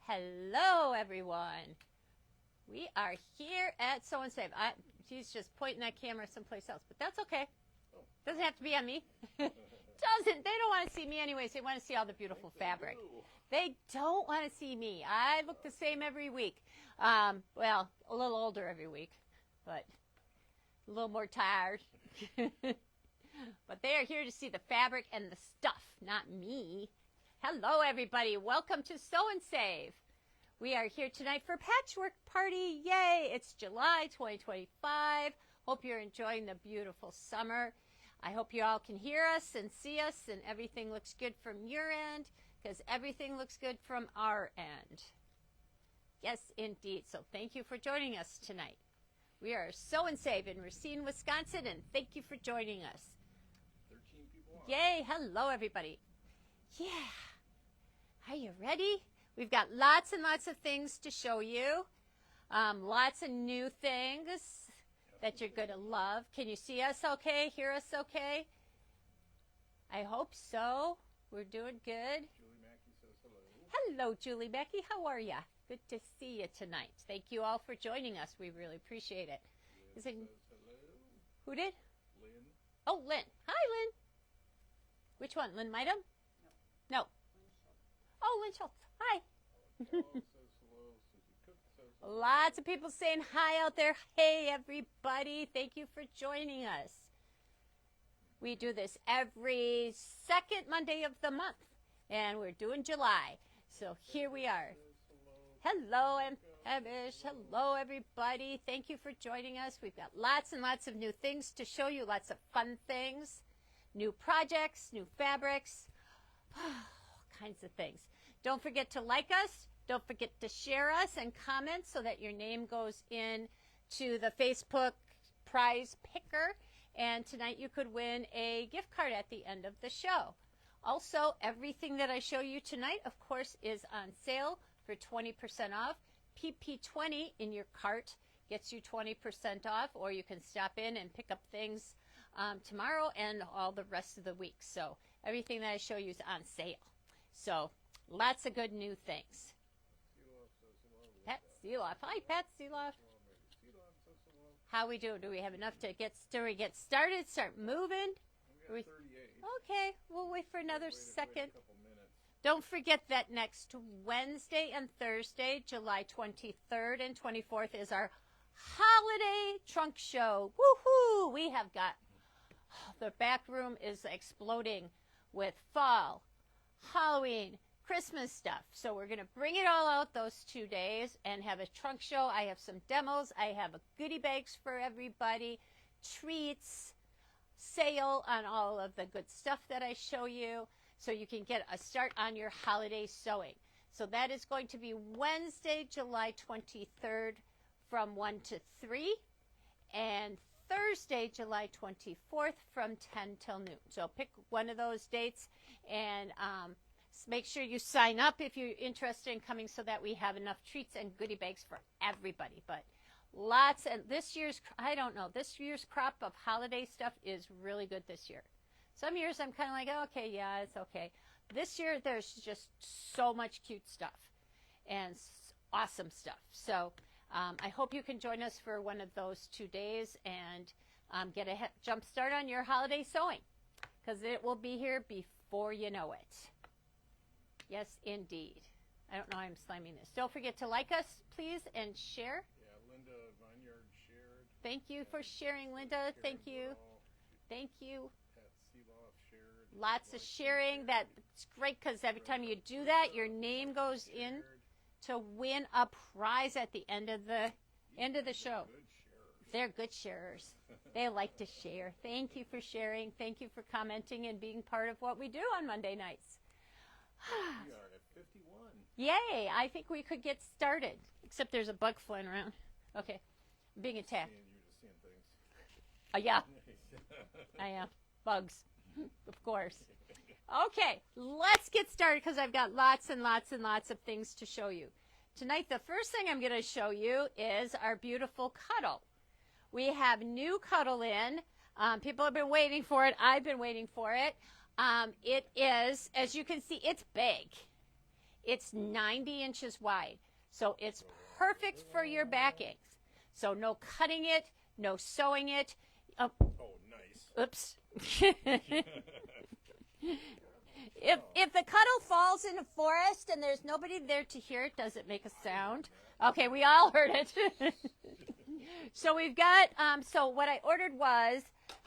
Hello, everyone. We are here at So and Save. She's just pointing that camera someplace else, but that's okay. Doesn't have to be on me. They don't want to see me anyways. They want to see all the beautiful fabric. They don't want to see me. I look the same every week. Well, a little older every week, but a little more tired. But they are here to see the fabric and the stuff, not me. Hello, everybody. Welcome to Sew and Save. We are here tonight for Patchwork Party. Yay! It's July 2025. Hope you're enjoying the beautiful summer. I hope you all can hear us and see us and everything looks good from your end because everything looks good from our end. Yes, indeed. So thank you for joining us tonight. We are Sew and Save in Racine, Wisconsin, and thank you for joining us. 13 people on. Yay! Hello, everybody. Yeah. Are you ready? We've got lots and lots of things to show you. Lots of new things that you're going to love. Can you see us okay? Hear us okay? I hope so. We're doing good. Julie Mackey says hello. Hello, Julie Becky. How are you? Good to see you tonight. Thank you all for joining us. We really appreciate it. Lynn says hello. Who did? Lynn. Oh, Lynn. Hi, Lynn. Which one? Lynn Midam? No. Oh, Lynn Schultz. Hi. Carol says hello. Susie Cook says hello. Lots of people saying hi out there. Hey, everybody. Thank you for joining us. We do this every second Monday of the month, and we're doing July. So here we are. Hello, I'm Hamish. Hello, everybody. Thank you for joining us. We've got lots and lots of new things to show you, lots of fun things, new projects, new fabrics, all kinds of things. Don't forget to like us. Don't forget to share us and comment so that your name goes in to the Facebook prize picker. And tonight you could win a gift card at the end of the show. Also, everything that I show you tonight, of course, is on sale for 20% off. PP20 in your cart gets you 20% off, or you can stop in and pick up things tomorrow and all the rest of the week. So everything that I show you is on sale. So lots of good new things. Pat Seeloff. Hi, Pat Seeloff. How we doing? Do we have enough to get started? Start moving? We got 38. Okay, we'll wait for another second. Wait a couple minutes. Don't forget that next Wednesday and Thursday, July 23rd and 24th, is our holiday trunk show. Woohoo! We have got, the back room is exploding with fall, Halloween, Christmas stuff. So we're going to bring it all out those 2 days and have a trunk show. I have some demos. I have goodie bags for everybody, treats, sale on all of the good stuff that I show you, so you can get a start on your holiday sewing. So that is going to be Wednesday, July 23rd from 1 to 3, and Thursday, July 24th from 10 till noon. So pick one of those dates and make sure you sign up if you're interested in coming so that we have enough treats and goodie bags for everybody. But lots, and this year's crop of holiday stuff is really good this year. Some years I'm kind of like, oh, okay, yeah, it's okay. This year there's just so much cute stuff and awesome stuff. So I hope you can join us for one of those 2 days and get a jump start on your holiday sewing, because it will be here before you know it. Yes, indeed. I don't know why I'm slamming this. Don't forget to like us, please, and share. Yeah, Linda Vineyard shared. Thank you for sharing, Linda. Thank you. Thank you. Pat Seeloff shared. Lots of sharing. That's great, because every time you do that, your name goes in to win a prize at the end of the show. Good sharers. They're good sharers. They like to share. Thank you for sharing. Thank you for commenting and being part of what we do on Monday nights. We are at 51. Yay! I think we could get started. Except there's a bug flying around. Okay. I'm being attacked. You're just seeing things. Yeah. I am. Bugs. Of course. Okay. Let's get started, because I've got lots and lots and lots of things to show you. Tonight, the first thing I'm going to show you is our beautiful cuddle. We have new cuddle in. People have been waiting for it. I've been waiting for it. It is, as you can see, it's big. It's 90 inches wide. So it's perfect for your backings. So no cutting it, no sewing it. Oh, nice. Oops. If the cuddle falls in a forest and there's nobody there to hear it, does it make a sound? Okay, we all heard it. So we've got, so what I ordered was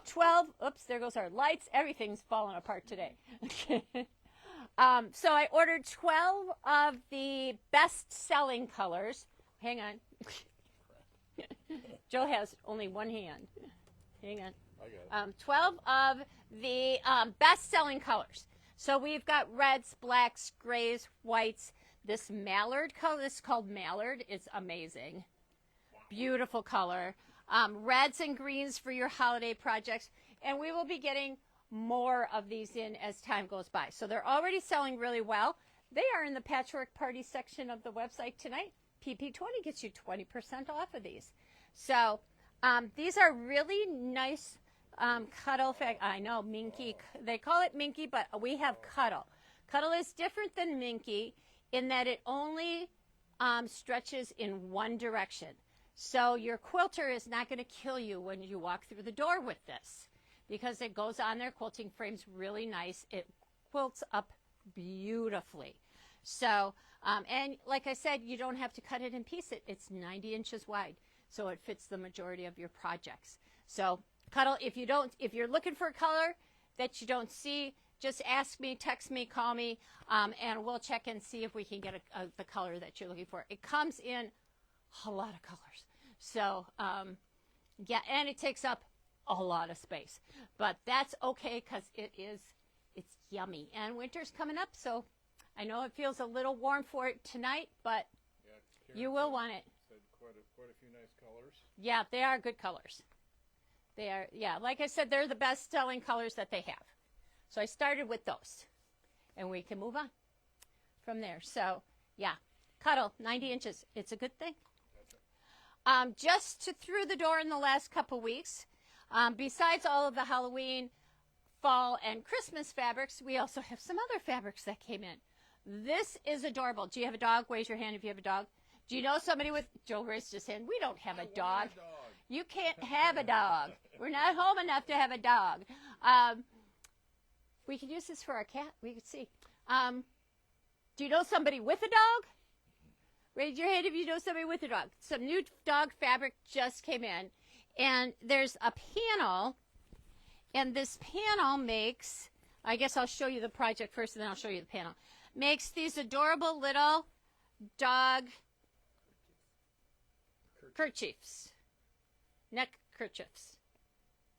12, oops, there goes our lights. Everything's falling apart today. So I ordered 12 of the best-selling colors. Hang on. Joe has only one hand. Hang on. I got it. 12 of the best-selling colors. So we've got reds, blacks, grays, whites. This mallard color, this is called mallard. It's amazing. Beautiful color. Reds and greens for your holiday projects. And we will be getting more of these in as time goes by. So they're already selling really well. They are in the Patchwork Party section of the website tonight. PP20 gets you 20% off of these. So these are really nice cuddle. I know minky. They call it minky, but we have cuddle. Cuddle is different than minky in that it only stretches in one direction. So your quilter is not going to kill you when you walk through the door with this because it goes on their quilting frames really nice. It quilts up beautifully. So, and like I said, you don't have to cut it and piece it. It's 90 inches wide, so it fits the majority of your projects. So cuddle, if you're looking for a color that you don't see, just ask me, text me, call me, and we'll check and see if we can get the color that you're looking for. It comes in a lot of colors. So, yeah, and it takes up a lot of space. But that's okay because it's yummy. And winter's coming up, so I know it feels a little warm for it tonight, but Yeah, you will want it. said quite a few nice colors. Yeah, they are good colors. They are, yeah, like I said, they're the best-selling colors that they have. So I started with those, and we can move on from there. So, yeah, cuddle, 90 inches. It's a good thing. Just through the door in the last couple weeks, besides all of the Halloween, fall, and Christmas fabrics, we also have some other fabrics that came in. This is adorable. Do you have a dog? Raise your hand if you have a dog. Do you know somebody with, Joe raised his hand. We don't have a dog. You can't have a dog. We're not home enough to have a dog. We could use this for our cat. We could see. Do you know somebody with a dog? Raise your hand if you know somebody with a dog. Some new dog fabric just came in. And there's a panel. And this panel makes, I guess I'll show you the project first and then I'll show you the panel. Makes these adorable little dog kerchiefs. Neck kerchiefs.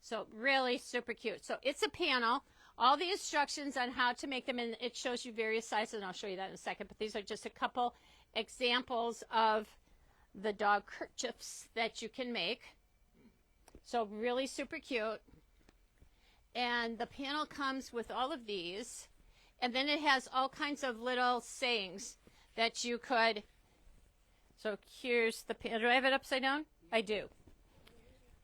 So really super cute. So it's a panel. All the instructions on how to make them, and it shows you various sizes, and I'll show you that in a second. But these are just a couple examples of the dog kerchiefs that you can make. So really super cute. And the panel comes with all of these. And then it has all kinds of little sayings that you could. So here's the panel. Do I have it upside down? I do.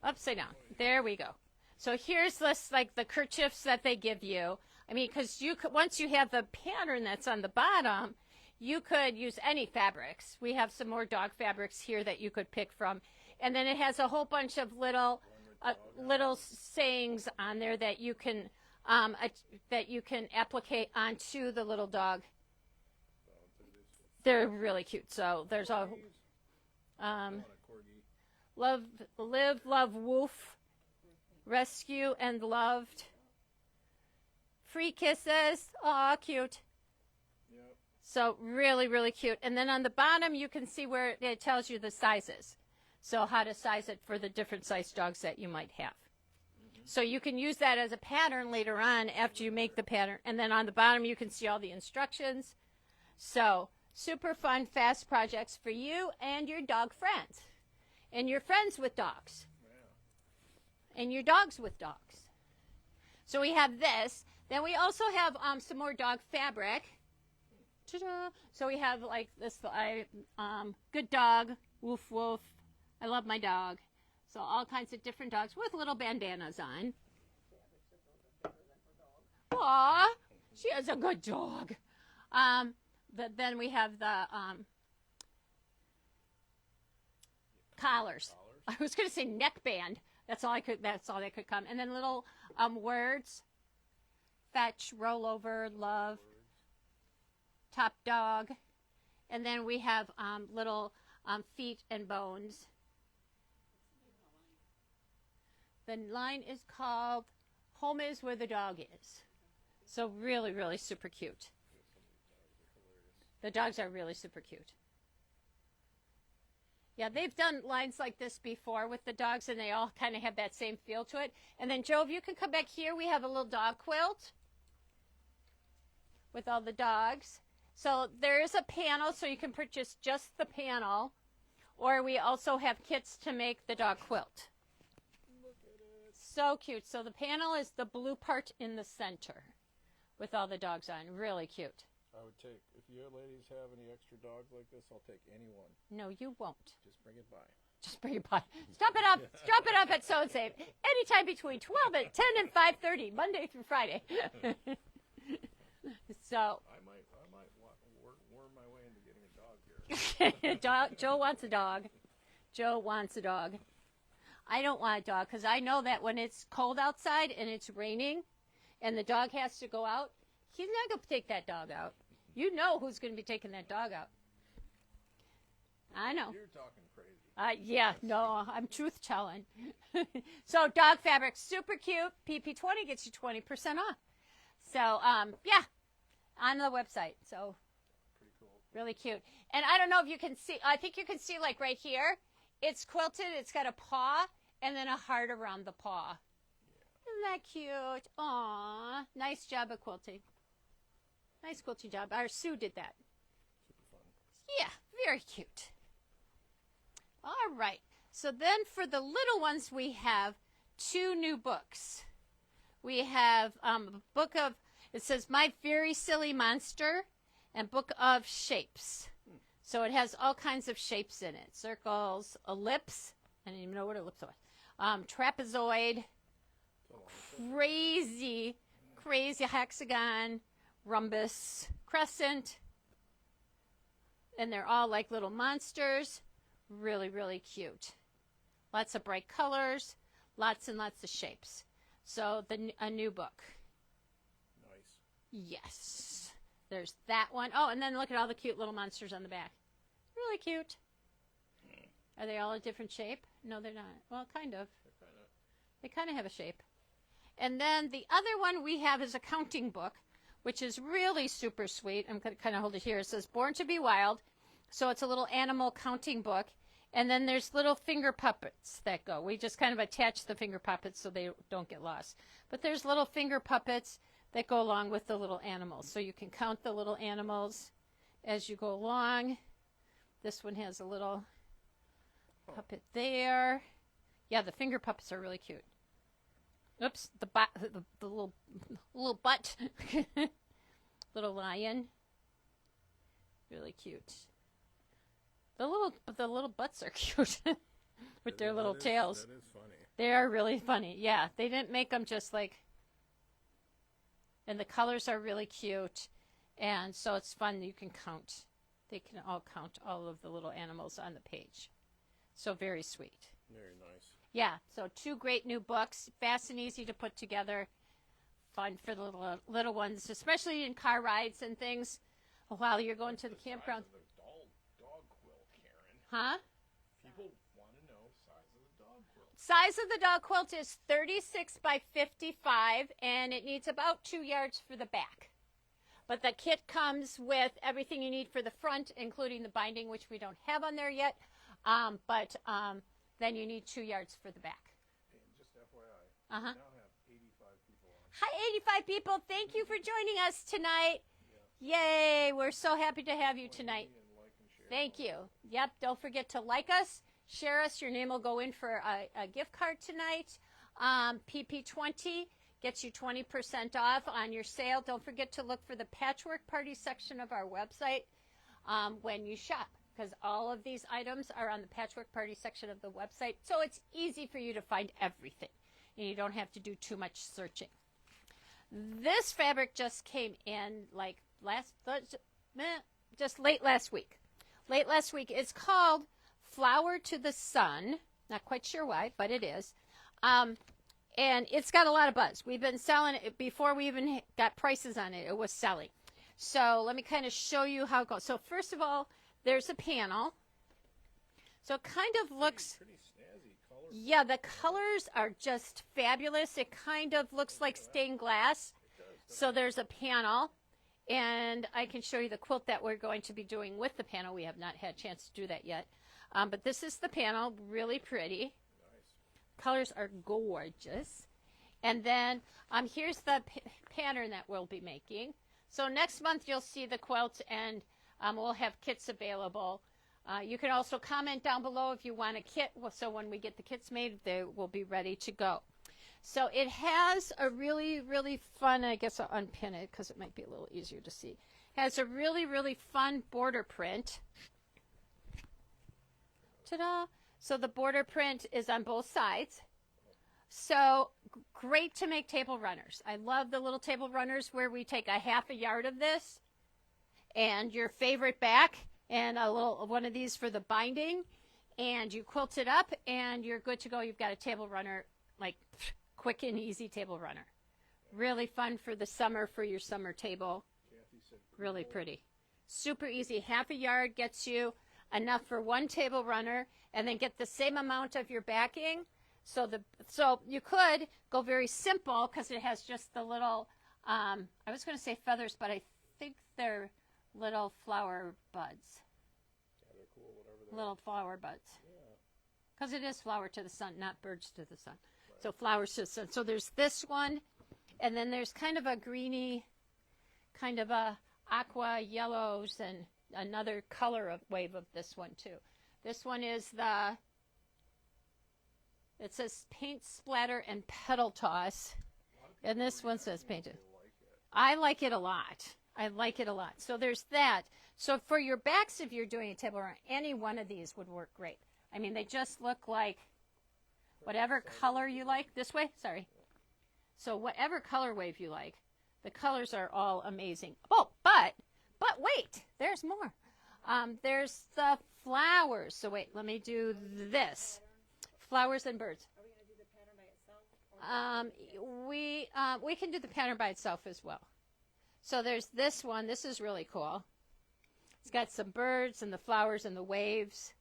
Upside down. There we go. So here's this, like the kerchiefs that they give you. I mean, because you could, once you have the pattern that's on the bottom, you could use any fabrics. We have some more dog fabrics here that you could pick from. And then it has a whole bunch of little sayings on there that you can applicate onto the little dog. They're really cute. So there's a live, love, woof, rescue and loved, free kisses. Aw, cute. Yep. So really, really cute. And then on the bottom, you can see where it tells you the sizes. So how to size it for the different size dogs that you might have. So you can use that as a pattern later on after you make the pattern. And then on the bottom, you can see all the instructions. So super fun, fast projects for you and your dog friends. And your friends with dogs. Yeah. And your dogs with dogs. So we have this. Then we also have some more dog fabric. Ta-da. So we have like this, good dog, woof, woof. I love my dog. So all kinds of different dogs with little bandanas on. Aw, she has a good dog. then we have the collars. I was going to say neckband. That's all that could come. And then little words: fetch, rollover, love, top dog. And then we have little feet and bones. The line is called "Home is Where the Dog Is." So really, really super cute. The dogs are really super cute. Yeah, they've done lines like this before with the dogs, and they all kind of have that same feel to it. And then, Joe, if you can come back here, we have a little dog quilt with all the dogs. So there is a panel, so you can purchase just the panel, or we also have kits to make the dog quilt. Look at it. So cute. So the panel is the blue part in the center with all the dogs on. Really cute. I would take, if you ladies have any extra dogs like this, I'll take any one. No, you won't. Just bring it by. Just bring it by. Stop it up. Drop it up at So and Save. Anytime between 12 and 10 and 5:30, Monday through Friday. So I might worm my way into getting a dog here. Joe wants a dog. Joe wants a dog. I don't want a dog because I know that when it's cold outside and it's raining and the dog has to go out, he's not going to take that dog out. You know who's going to be taking that dog out. I know. You're talking crazy. Yeah, no, I'm truth telling. So dog fabric, super cute. PP20 gets you 20% off. So, yeah, on the website. So Pretty cool. really cute. And I don't know if you can see, I think you can see like right here, it's quilted, it's got a paw and then a heart around the paw. Isn't that cute? Aw, nice job of quilting. Nice quilting job. Our Sue did that. Super fun. Yeah, very cute. All right. So then for the little ones, we have 2 new books. We have a book of, it says My Very Silly Monster and Book of Shapes. So it has all kinds of shapes in it. Circles, ellipse. I didn't even know what ellipse was. Trapezoid. Crazy hexagon, rhombus, crescent, and they're all like little monsters. Really, really cute. Lots of bright colors, lots and lots of shapes. So a new book. Nice. Yes. There's that one. Oh, and then look at all the cute little monsters on the back. Really cute. Are they all a different shape? No, they're not. Well, kind of. They kind of have a shape. And then the other one we have is a counting book, which is really super sweet. I'm going to kind of hold it here. It says Born to be Wild. So it's a little animal counting book. And then there's little finger puppets that go. We just kind of attach the finger puppets so they don't get lost. But there's little finger puppets that go along with the little animals. So you can count the little animals as you go along. This one has a little puppet there. Yeah, the finger puppets are really cute. Oops, the little butt, little lion, really cute. The little butts are cute with their little tails. That is funny. They are really funny. Yeah, they didn't make them just like. And the colors are really cute, and so it's fun. You can count. They can all count all of the little animals on the page. So very sweet. Very nice. Yeah, so 2 great new books, fast and easy to put together, fun for the little ones, especially in car rides and things while you're going to the campground. Size of the dog quilt, Karen. Huh? People want to know size of the dog quilt. Size of the dog quilt is 36 by 55, and it needs about 2 yards for the back. But the kit comes with everything you need for the front, including the binding, which we don't have on there yet. Then you need 2 yards for the back. And just FYI, Uh-huh. we now have 85 people on. Hi, 85 people. Thank you for joining us tonight. Yay. We're so happy to have you tonight. And like and share. Thank you. Yep. Don't forget to like us, share us. Your name will go in for a gift card tonight. PP20 gets you 20% off on your sale. Don't forget to look for the Patchwork Party section of our website when you shop, because all of these items are on the Patchwork Party section of the website. So it's easy for you to find everything, and you don't have to do too much searching. This fabric just came in like just late last week. Late last week. It's called Flower to the Sun. Not quite sure why, but it is. And it's got a lot of buzz. We've been selling it before we even got prices on it. It was selling. So let me kind of show you how it goes. So first of all, there's a panel. So it kind of looks, Pretty snazzy color. yeah, the colors are just fabulous. It kind of looks like stained glass. So there's a panel, and I can show you the quilt that we're going to be doing with the panel. We have not had a chance to do that yet. But this is the panel, really pretty. Nice. Colors are gorgeous. And then here's the pattern that we'll be making. So next month you'll see the quilt, and we'll have kits available. You can also comment down below if you want a kit, so when we get the kits made, they will be ready to go. So it has a really, really fun, I guess I'll unpin it because it might be a little easier to see. It has a really, really fun border print. Ta-da! So the border print is on both sides. So great to make table runners. I love the little table runners where we take a half a yard of this and your favorite back and a little one of these for the binding, and you quilt it up and you're good to go. You've got a table runner, like quick and easy table runner. Really fun for the summer, for your summer table. Really pretty. Super easy. Half a yard gets you enough for one table runner, and then get the same amount of your backing. So you could go very simple because it has just the little, I was going to say feathers, but I think they're little flower buds. Yeah, they're cool, whatever they Little flower buds. Yeah. Because it is flower to the sun, not birds to the sun. Right. So flowers to the sun. So there's this one, and then there's kind of a greeny, kind of a aqua yellows, and another color wave of this one too. This one is it says paint splatter and petal toss, and this one says painted. I like it a lot. I like it a lot. So there's that. So for your backs, if you're doing a table run, any one of these would work great. I mean, they just look like whatever color you like. This way? Sorry. So whatever color wave you like, the colors are all amazing. Oh, but wait, there's more. There's the flowers. So wait, let me do this. Flowers and birds. Are we going to do the pattern by itself? We can do the pattern by itself as well. So there's this one. This is really cool. It's got some birds and the flowers and the waves.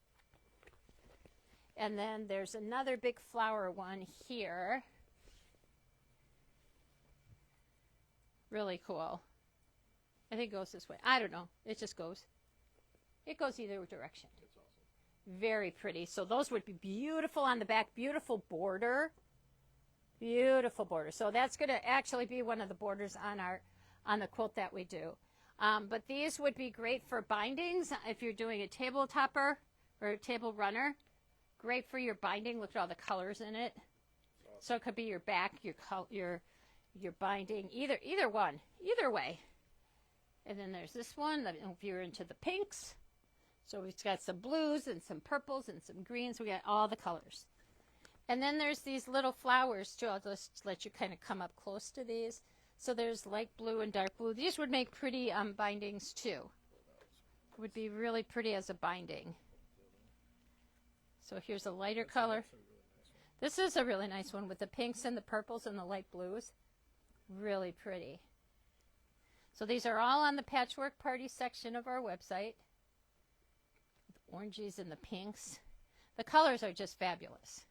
And then there's another big flower one here. Really cool. I think it goes this way. I don't know. It just goes. It goes either direction. It's awesome. Very pretty. So those would be beautiful on the back. Beautiful border. Beautiful border. So that's going to actually be one of the borders on the quilt that we do. But these would be great for bindings if you're doing a table topper or a table runner. Great for your binding. Look at all the colors in it. Awesome. So it could be your back, your binding, either one, either way. And then there's this one. If you're into the pinks. So we've got some blues and some purples and some greens. We got all the colors. And then there's these little flowers too. I'll just let you kind of come up close to these. So there's light blue and dark blue. These would make pretty bindings too. Would be really pretty as a binding. So here's a lighter color. This is a really nice one with the pinks and the purples and the light blues. Really pretty. So these are all on the Patchwork Party section of our website. The oranges and the pinks. The colors are just fabulous.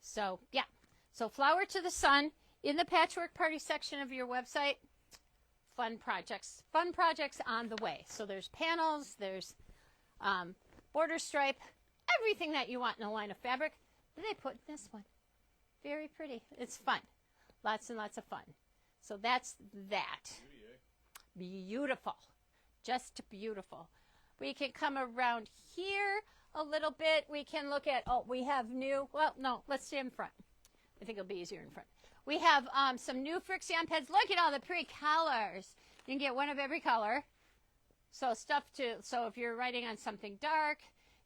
So, yeah. So Flower to the Sun in the Patchwork Party section of your website. Fun projects on the way. So there's panels, there's border stripe, everything that you want in a line of fabric. They put in this one. Very pretty. It's fun. Lots and lots of fun. So that's that. Beautiful. Just beautiful. We can come around here a little bit. We can look at, we have new, well, no, let's stay in front. I think it'll be easier in front. We have some new Frixion pens. Look at all the pretty colors. You can get one of every color. So so if you're writing on something dark,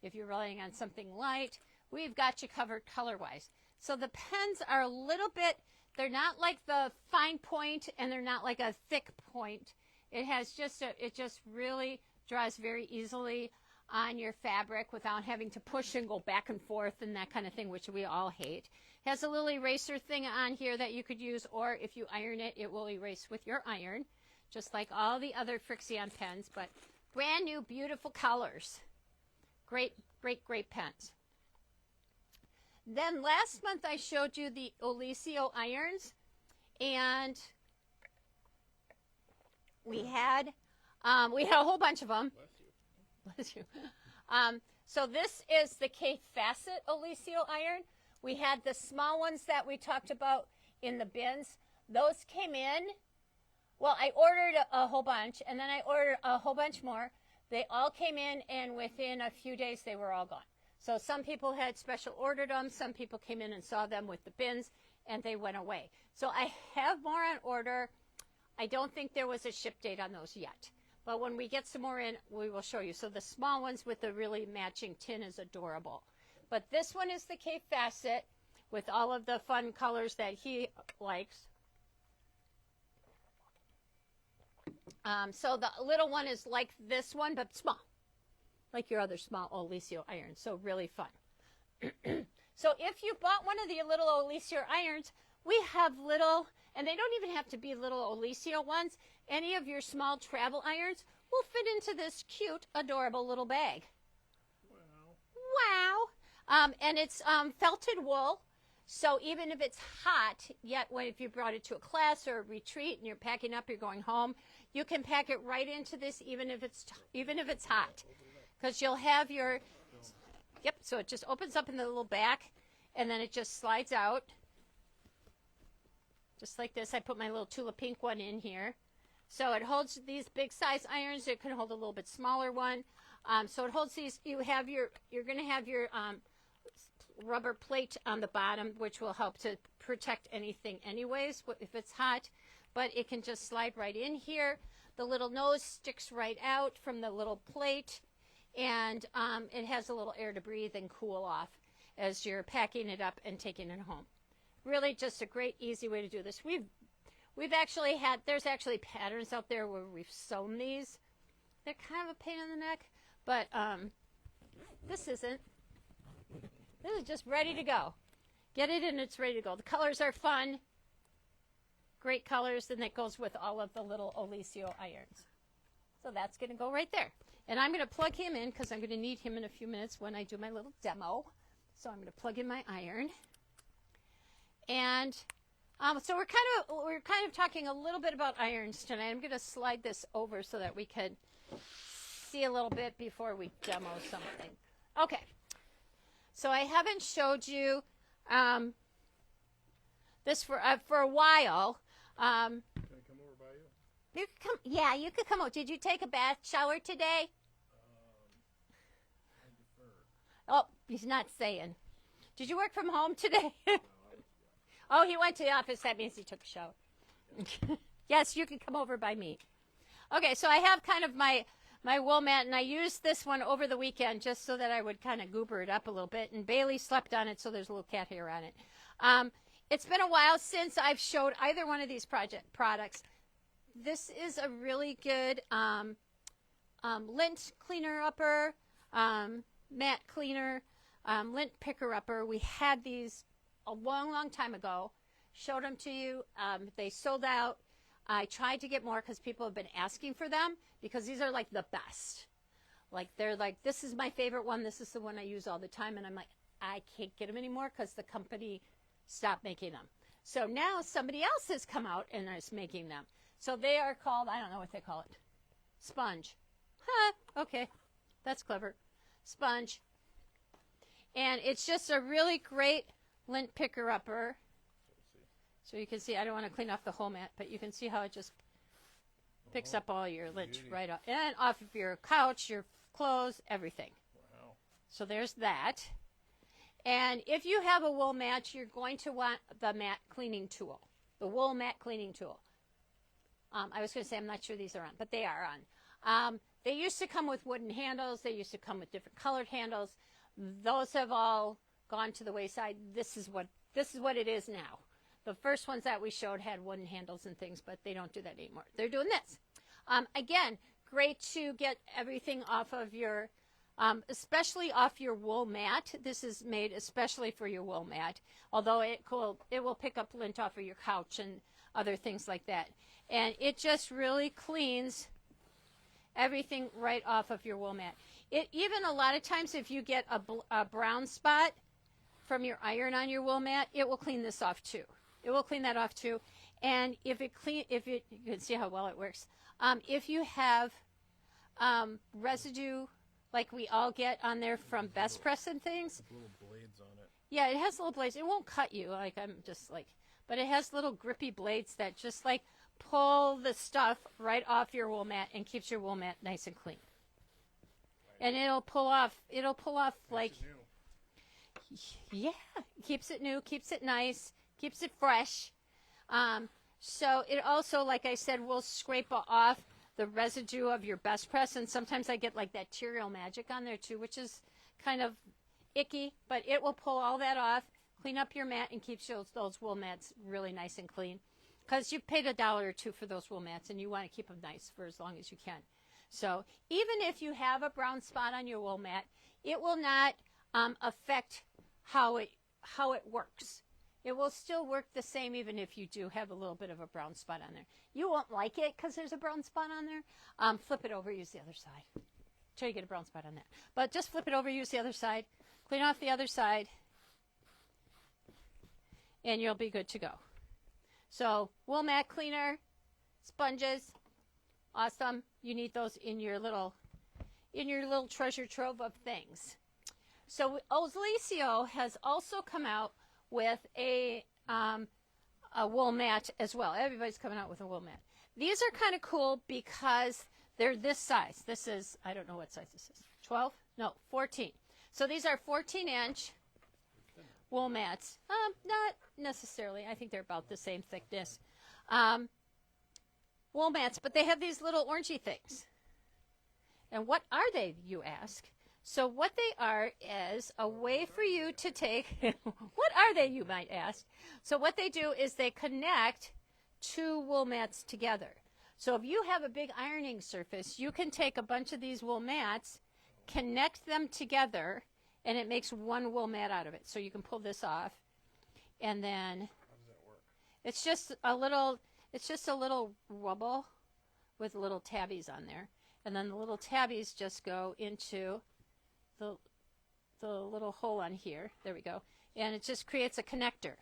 if you're writing on something light, we've got you covered color-wise. So the pens are a little bit, they're not like the fine point and they're not like a thick point. It has it just really dries very easily on your fabric without having to push and go back and forth and that kind of thing, which we all hate. Has a little eraser thing on here that you could use, or if you iron it, it will erase with your iron, just like all the other Frixion pens, but brand new, beautiful colors. Great, great, great pens. Then last month I showed you the Olicio irons, and we had a whole bunch of them. Bless you. So this is the K Facet Olicio iron. We had the small ones that we talked about in the bins. Those came in. Well, I ordered a whole bunch, and then I ordered a whole bunch more. They all came in, and within a few days, they were all gone. So some people had special ordered them. Some people came in and saw them with the bins, and they went away. So I have more on order. I don't think there was a ship date on those yet. But when we get some more in, we will show you. So the small ones with the really matching tin is adorable. But this one is the K Facet with all of the fun colors that he likes. So the little one is like this one, but small. Like your other small Olicio irons. So really fun. So if you bought one of the little Olicio irons, we have little, and they don't even have to be little Olicio ones. Any of your small travel irons will fit into this cute, adorable little bag. Wow. And it's felted wool. So even if it's hot, yet if you brought it to a class or a retreat and you're packing up, you're going home, you can pack it right into this even if it's hot. Because you'll have your, yep, so it just opens up in the little back, and then it just slides out. Just like this. I put my little Tula Pink one in here. So it holds these big size irons. It can hold a little bit smaller one. So it holds these. You're going to have your rubber plate on the bottom, which will help to protect anything anyways if it's hot. But it can just slide right in here. The little nose sticks right out from the little plate. And it has a little air to breathe and cool off as you're packing it up and taking it home. Really just a great, easy way to do this. We've actually had, there's actually patterns out there where we've sewn these. They're kind of a pain in the neck, but this isn't. This is just ready to go. Get it and it's ready to go. The colors are fun. Great colors, and that goes with all of the little Olicio irons. So that's going to go right there. And I'm going to plug him in because I'm going to need him in a few minutes when I do my little demo. So I'm going to plug in my iron. And so we're kind of talking a little bit about irons tonight. I'm going to slide this over so that we could see a little bit before we demo something. Okay. So I haven't showed you this for a while. Can I come over by you? You could come. Yeah, you could come over. Did you take a bath shower today? I defer. Oh, he's not saying. Did you work from home today? Oh, he went to the office. That means he took a shower. Yes, you can come over by me. Okay, so I have kind of my wool mat, and I used this one over the weekend just so that I would kind of goober it up a little bit. And Bailey slept on it, so there's a little cat hair on it. It's been a while since I've showed either one of these products. This is a really good lint cleaner upper, mat cleaner, lint picker upper. We had these a long, long time ago. Showed them to you. They sold out. I tried to get more because people have been asking for them because these are like the best. Like they're like, this is my favorite one. This is the one I use all the time. And I'm like, I can't get them anymore because the company stopped making them. So now somebody else has come out and is making them. So they are called, I don't know what they call it. Sponge. Huh, okay. That's clever. Sponge. And it's just a really great lint picker upper. So you can see, I don't want to clean off the whole mat, but you can see how it just picks up all your lint right off. And off of your couch, your clothes, everything. Wow. So there's that. And if you have a wool mat, you're going to want the mat cleaning tool. The wool mat cleaning tool. I was going to say, I'm not sure these are on, but they are on. They used to come with wooden handles. They used to come with different colored handles. Those have all gone to the wayside. This is what it is now. The first ones that we showed had wooden handles and things, but they don't do that anymore. They're doing this. Again, great to get everything off of your, especially off your wool mat. This is made especially for your wool mat, although it will pick up lint off of your couch and other things like that. And it just really cleans everything right off of your wool mat. It even a lot of times if you get a brown spot from your iron on your wool mat, it will clean this off too. It will clean that off too. And you can see how well it works. If you have residue like we all get on there from Best Press and things. Little blades on it. Yeah, it has little blades. It won't cut you. But it has little grippy blades that just like pull the stuff right off your wool mat and keeps your wool mat nice and clean. And it'll pull off like, yeah, keeps it new, keeps it nice, keeps it fresh. So it also, like I said, will scrape off the residue of your Best Press. And sometimes I get like that Cheerio Magic on there too, which is kind of icky, but it will pull all that off, clean up your mat, and keeps those wool mats really nice and clean. Because you paid $1 or $2 for those wool mats, and you want to keep them nice for as long as you can. So even if you have a brown spot on your wool mat, it will not affect how it works. It will still work the same even if you do have a little bit of a brown spot on there. You won't like it because there's a brown spot on there. Flip it over, use the other side. Till you get a brown spot on that. But just flip it over, use the other side. Clean off the other side. And you'll be good to go. So wool mat cleaner, sponges, awesome. You need those in your little treasure trove of things. So Oslicio has also come out with a wool mat as well. Everybody's coming out with a wool mat. These are kind of cool because they're this size. This is, I don't know what size this is. 12? No, 14. So these are 14-inch wool mats. Not necessarily. I think they're about the same thickness. Wool mats, but they have these little orangey things. And what are they, you ask? So what they are is a way for you to take, what are they, you might ask? So what they do is they connect two wool mats together. So if you have a big ironing surface, you can take a bunch of these wool mats, connect them together, and it makes one wool mat out of it. So you can pull this off, and then How does that work? it's just a little rubble with little tabbies on there. And then the little tabbies just go into the little hole on here. There we go. And it just creates a connector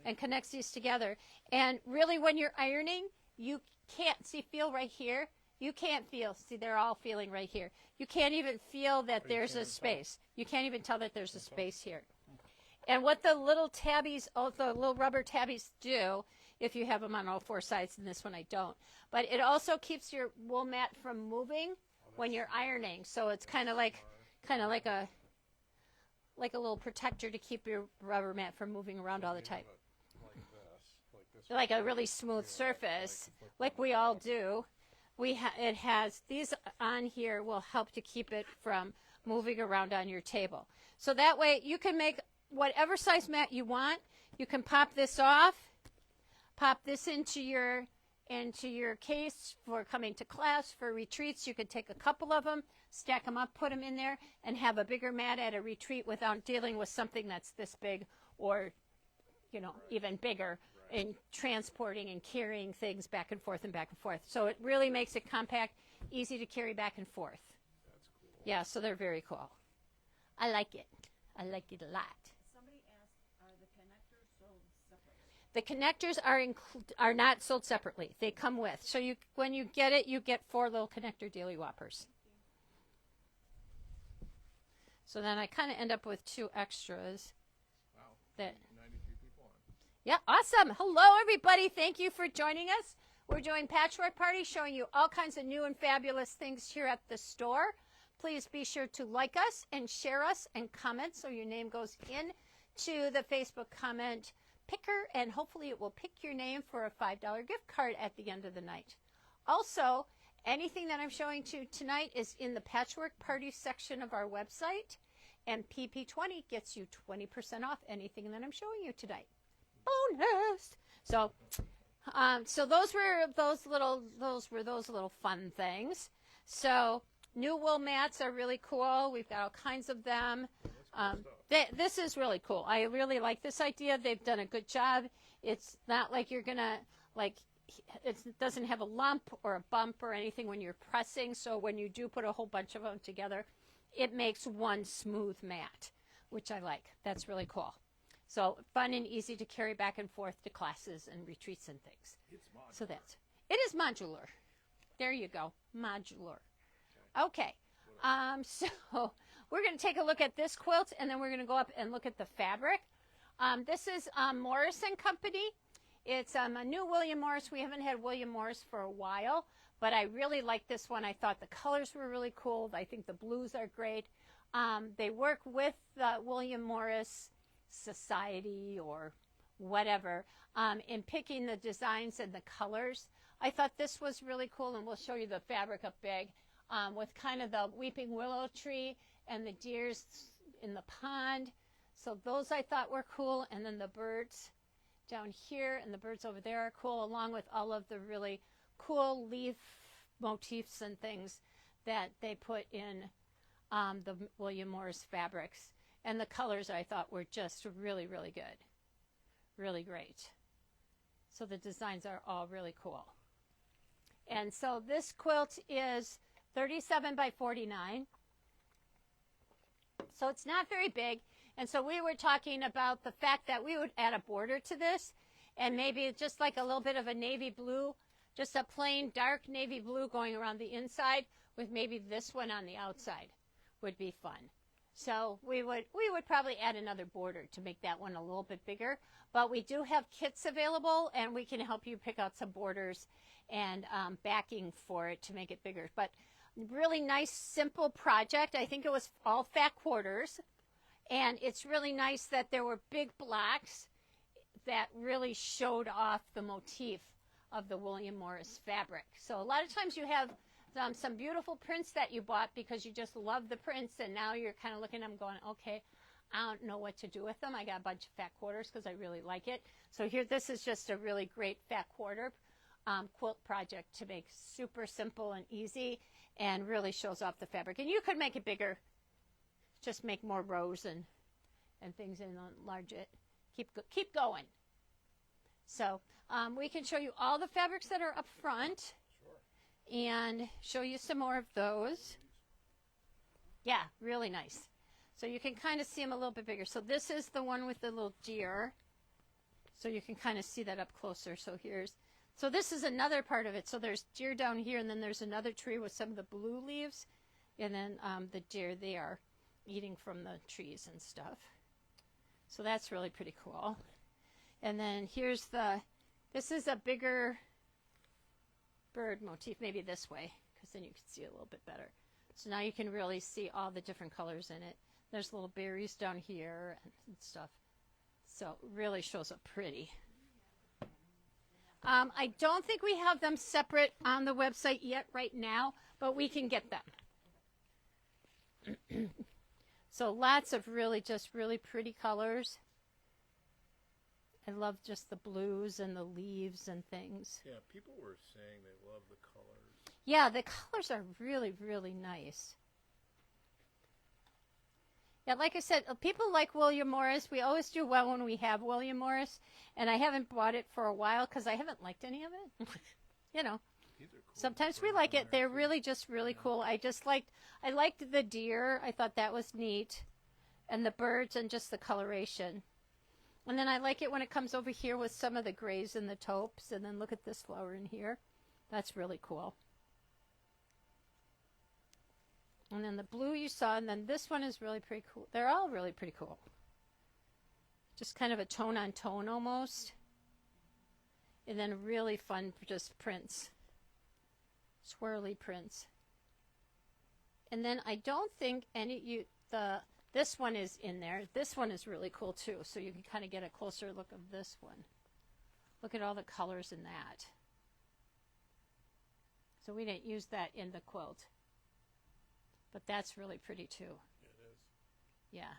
and connects these together. And really when you're ironing, you can't feel right here. You can't feel. See, they're all feeling right here. You can't even feel that there's a space. You can't even tell that there's a space here. And what the little tabbies, the little rubber tabbies do, if you have them on all four sides, and this one I don't, but it also keeps your wool mat from moving when you're ironing. So it's kind of like a little protector to keep your rubber mat from moving around all the time. Like a really smooth surface, like we all do. It has these on here will help to keep it from moving around on your table. So that way you can make whatever size mat you want. You can pop this off, pop this into your case for coming to class, for retreats. You could take a couple of them, stack them up, put them in there, and have a bigger mat at a retreat without dealing with something that's this big or, even bigger in transporting and carrying things back and forth and back and forth. So it really makes it compact, easy to carry back and forth. That's cool. Yeah, so they're very cool. I like it. I like it a lot. Somebody asked, are the connectors sold separately? The connectors are not sold separately. They come with. So when you get it, you get 4 little connector daily whoppers. So then I kind of end up with 2 extras. Wow. That 93 people on. Yeah, awesome. Hello, everybody. Thank you for joining us. We're doing Patchwork Party, showing you all kinds of new and fabulous things here at the store. Please be sure to like us and share us and comment so your name goes in to the Facebook comment picker, and hopefully it will pick your name for a $5 gift card at the end of the night. Also, anything that I'm showing to tonight is in the Patchwork Party section of our website, and PP20 gets you 20% off anything that I'm showing you tonight. Bonus! So, So those were those little fun things. So new wool mats are really cool. We've got all kinds of them. This is really cool. I really like this idea. They've done a good job. It's not like you're gonna it doesn't have a lump or a bump or anything when you're pressing. So when you do put a whole bunch of them together, it makes one smooth mat, which I like. That's really cool. So fun and easy to carry back and forth to classes and retreats and things. It's modular. So it is modular. There you go, modular. Okay. So we're going to take a look at this quilt, and then we're going to go up and look at the fabric. This is Morris and Company. It's a new William Morris. We haven't had William Morris for a while, but I really like this one. I thought the colors were really cool. I think the blues are great. They work with William Morris Society or whatever in picking the designs and the colors. I thought this was really cool, and we'll show you the fabric up big with kind of the weeping willow tree and the deers in the pond. So those I thought were cool, and then the birds down here and the birds over there are cool, along with all of the really cool leaf motifs and things that they put in the William Morris fabrics. And the colors I thought were just really, really good. Really great. So the designs are all really cool. And so this quilt is 37 by 49. So it's not very big. And so we were talking about the fact that we would add a border to this, and maybe just like a little bit of a navy blue, just a plain dark navy blue going around the inside with maybe this one on the outside would be fun. So we would probably add another border to make that one a little bit bigger. But we do have kits available, and we can help you pick out some borders and backing for it to make it bigger. But really nice, simple project. I think it was all fat quarters. And it's really nice that there were big blocks that really showed off the motif of the William Morris fabric. So a lot of times you have some beautiful prints that you bought because you just love the prints, and now you're kind of looking at them going, okay, I don't know what to do with them. I got a bunch of fat quarters because I really like it. So here, this is just a really great fat quarter quilt project to make super simple and easy, and really shows off the fabric. And you could make it bigger, just make more rows and things and enlarge it. Keep going. So we can show you all the fabrics that are up front. And show you some more of those. Yeah, really nice. So you can kind of see them a little bit bigger. So this is the one with the little deer. So you can kind of see that up closer. So this is another part of it. So there's deer down here, and then there's another tree with some of the blue leaves. And then the deer, they are eating from the trees and stuff. So that's really pretty cool. And then this is a bigger bird motif, maybe this way, because then you can see it a little bit better. So now you can really see all the different colors in it. There's little berries down here and stuff. So it really shows up pretty. I don't think we have them separate on the website yet right now, but we can get them. So lots of really pretty colors. I love just the blues and the leaves and things. Yeah, people were saying they love the colors. Yeah, the colors are really, really nice. Yeah, like I said, people like William Morris. We always do well when we have William Morris, and I haven't bought it for a while because I haven't liked any of it. You know, These are cool. sometimes we like it. They're really just really cool. I liked the deer. I thought that was neat, and the birds and just the coloration. And then I like it when it comes over here with some of the grays and the taupes. And then look at this flower in here. That's really cool. And then the blue you saw. And then this one is really pretty cool. They're all really pretty cool. Just kind of a tone on tone almost. And then really fun just prints. Swirly prints. And then I don't think this one is in there. This one is really cool too, so you can kind of get a closer look of this one. Look at all the colors in that. So we didn't use that in the quilt. But that's really pretty too. It is. Yeah.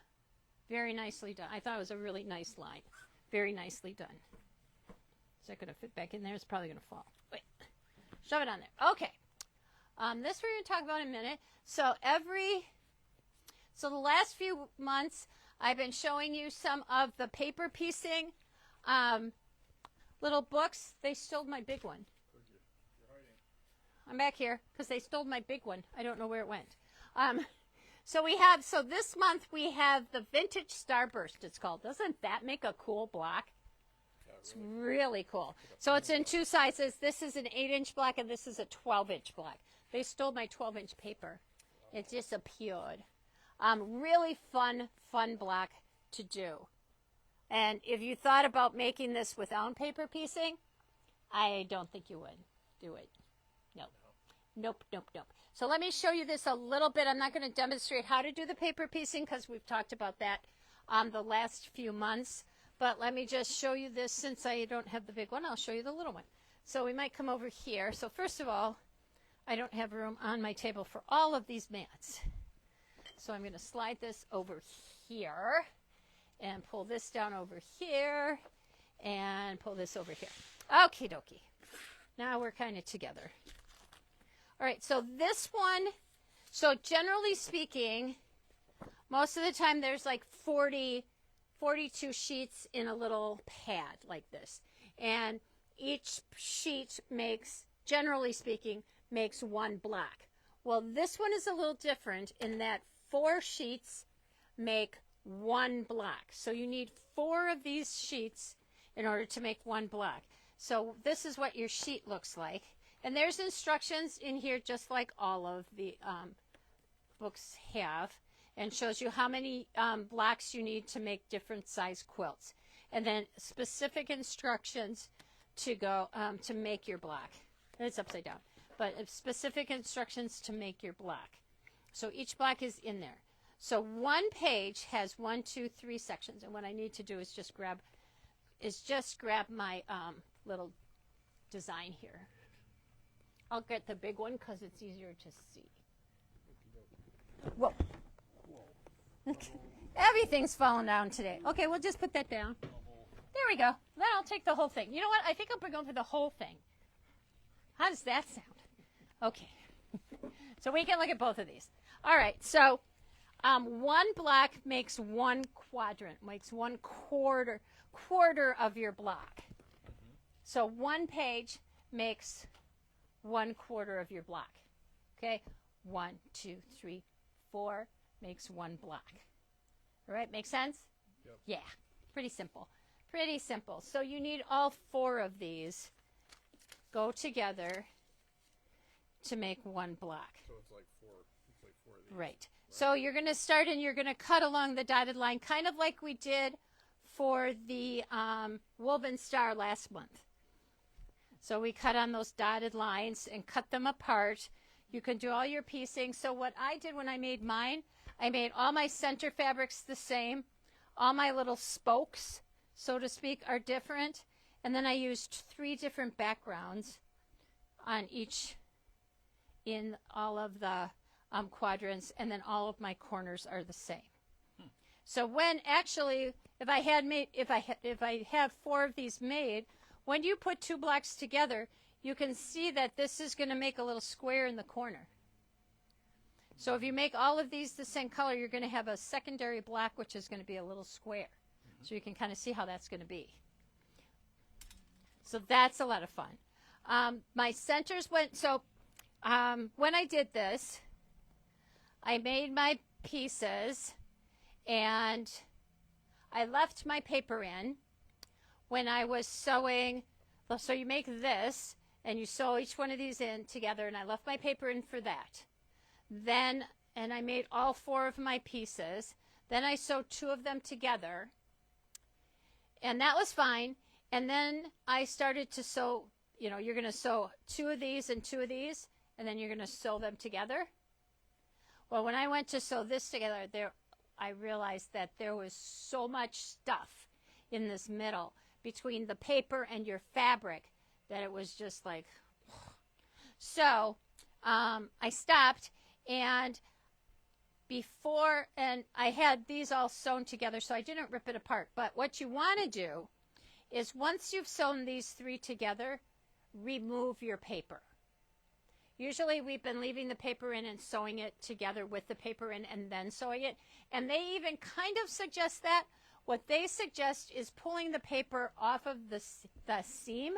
Very nicely done. I thought it was a really nice line. Very nicely done. that going to fit back in there? It's probably going to fall. Wait. Shove it on there. Okay. This we're going to talk about in a minute. So the last few months, I've been showing you some of the paper piecing little books. They stole my big one. I'm back here because they stole my big one. I don't know where it went. So this month we have the Vintage Starburst, it's called. Doesn't that make a cool block? It's really cool. So it's in two sizes. This is an 8-inch block and this is a 12-inch block. They stole my 12-inch paper. It disappeared. Really fun block to do. And if you thought about making this without paper piecing, I don't think you would do it. Nope. So let me show you this a little bit. I'm not going to demonstrate how to do the paper piecing because we've talked about that the last few months. But let me just show you this. Since I don't have the big one, I'll show you the little one. So we might come over here. So first of all, I don't have room on my table for all of these mats. So I'm going to slide this over here and pull this down over here and pull this over here. Okie dokie. Now we're kind of together. All right, so this one, so generally speaking, most of the time there's like 42 sheets in a little pad like this. And each sheet makes, generally speaking, makes one block. Well, this one is a little different in that 4 sheets make one block. So you need 4 of these sheets in order to make one block. So this is what your sheet looks like. And there's instructions in here just like all of the books have, and shows you how many blocks you need to make different size quilts. And then specific instructions to go to make your block. It's upside down. But specific instructions to make your block. So each block is in there. So one page has 1, 2, 3 sections. And what I need to do is just grab my little design here. I'll get the big one because it's easier to see. Whoa. Everything's falling down today. Okay, we'll just put that down. There we go. Then I'll take the whole thing. You know what? I think I'll go for the whole thing. How does that sound? Okay. So we can look at both of these. All right. So one block makes one quadrant, makes 1/4 of your block. So one page makes 1/4 of your block. Okay, 1, 2, 3, 4 makes one block. All right, make sense? Yep. Yeah, pretty simple. Pretty simple. So you need all 4 of these go together to make one block. So it's like 4 of these. Right. So you're going to start and you're going to cut along the dotted line, kind of like we did for the woven star last month. So we cut on those dotted lines and cut them apart. You can do all your piecing. So what I did when I made mine, I made all my center fabrics the same. All my little spokes, so to speak, are different. And then I used 3 different backgrounds on each in all of the quadrants. And then all of my corners are the same. So when actually, if I have 4 of these made, when you put 2 blocks together, you can see that this is going to make a little square in the corner. So if you make all of these the same color, you're going to have a secondary block, which is going to be a little square. So you can kind of see how that's going to be. So that's a lot of fun. My centers went, so when I did this, I made my pieces and I left my paper in. When I was sewing, so you make this, and you sew each one of these in together, and I left my paper in for that. Then, and I made all 4 of my pieces. Then I sewed 2 of them together, and that was fine. And then I started to sew, you're going to sew 2 of these and 2 of these, and then you're going to sew them together. Well, when I went to sew this together, I realized that there was so much stuff in this middle between the paper and your fabric that it was just like, so I stopped, and I had these all sewn together, so I didn't rip it apart. But what you want to do is once you've sewn these 3 together, remove your paper. Usually we've been leaving the paper in and sewing it together with the paper in and then sewing it. And they even kind of suggest that. What they suggest is pulling the paper off of the seam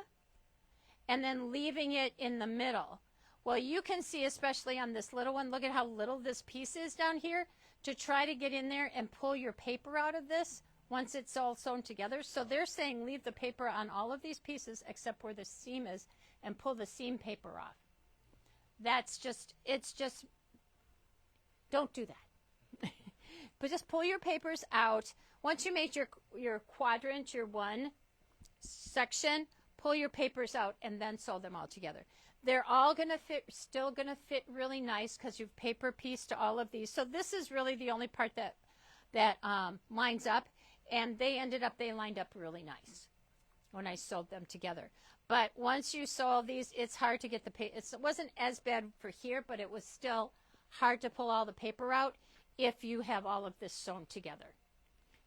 and then leaving it in the middle. Well, you can see, especially on this little one, look at how little this piece is down here, to try to get in there and pull your paper out of this once it's all sewn together. So they're saying leave the paper on all of these pieces except where the seam is and pull the seam paper off. It's just, don't do that. But just pull your papers out. Once you made your quadrant, your one section, pull your papers out and then sew them all together. They're all going to fit, still going to fit really nice because you've paper pieced all of these. So this is really the only part that lines up, and they lined up really nice when I sewed them together. But once you sew all these, it's hard to get the paper. It wasn't as bad for here, but it was still hard to pull all the paper out if you have all of this sewn together.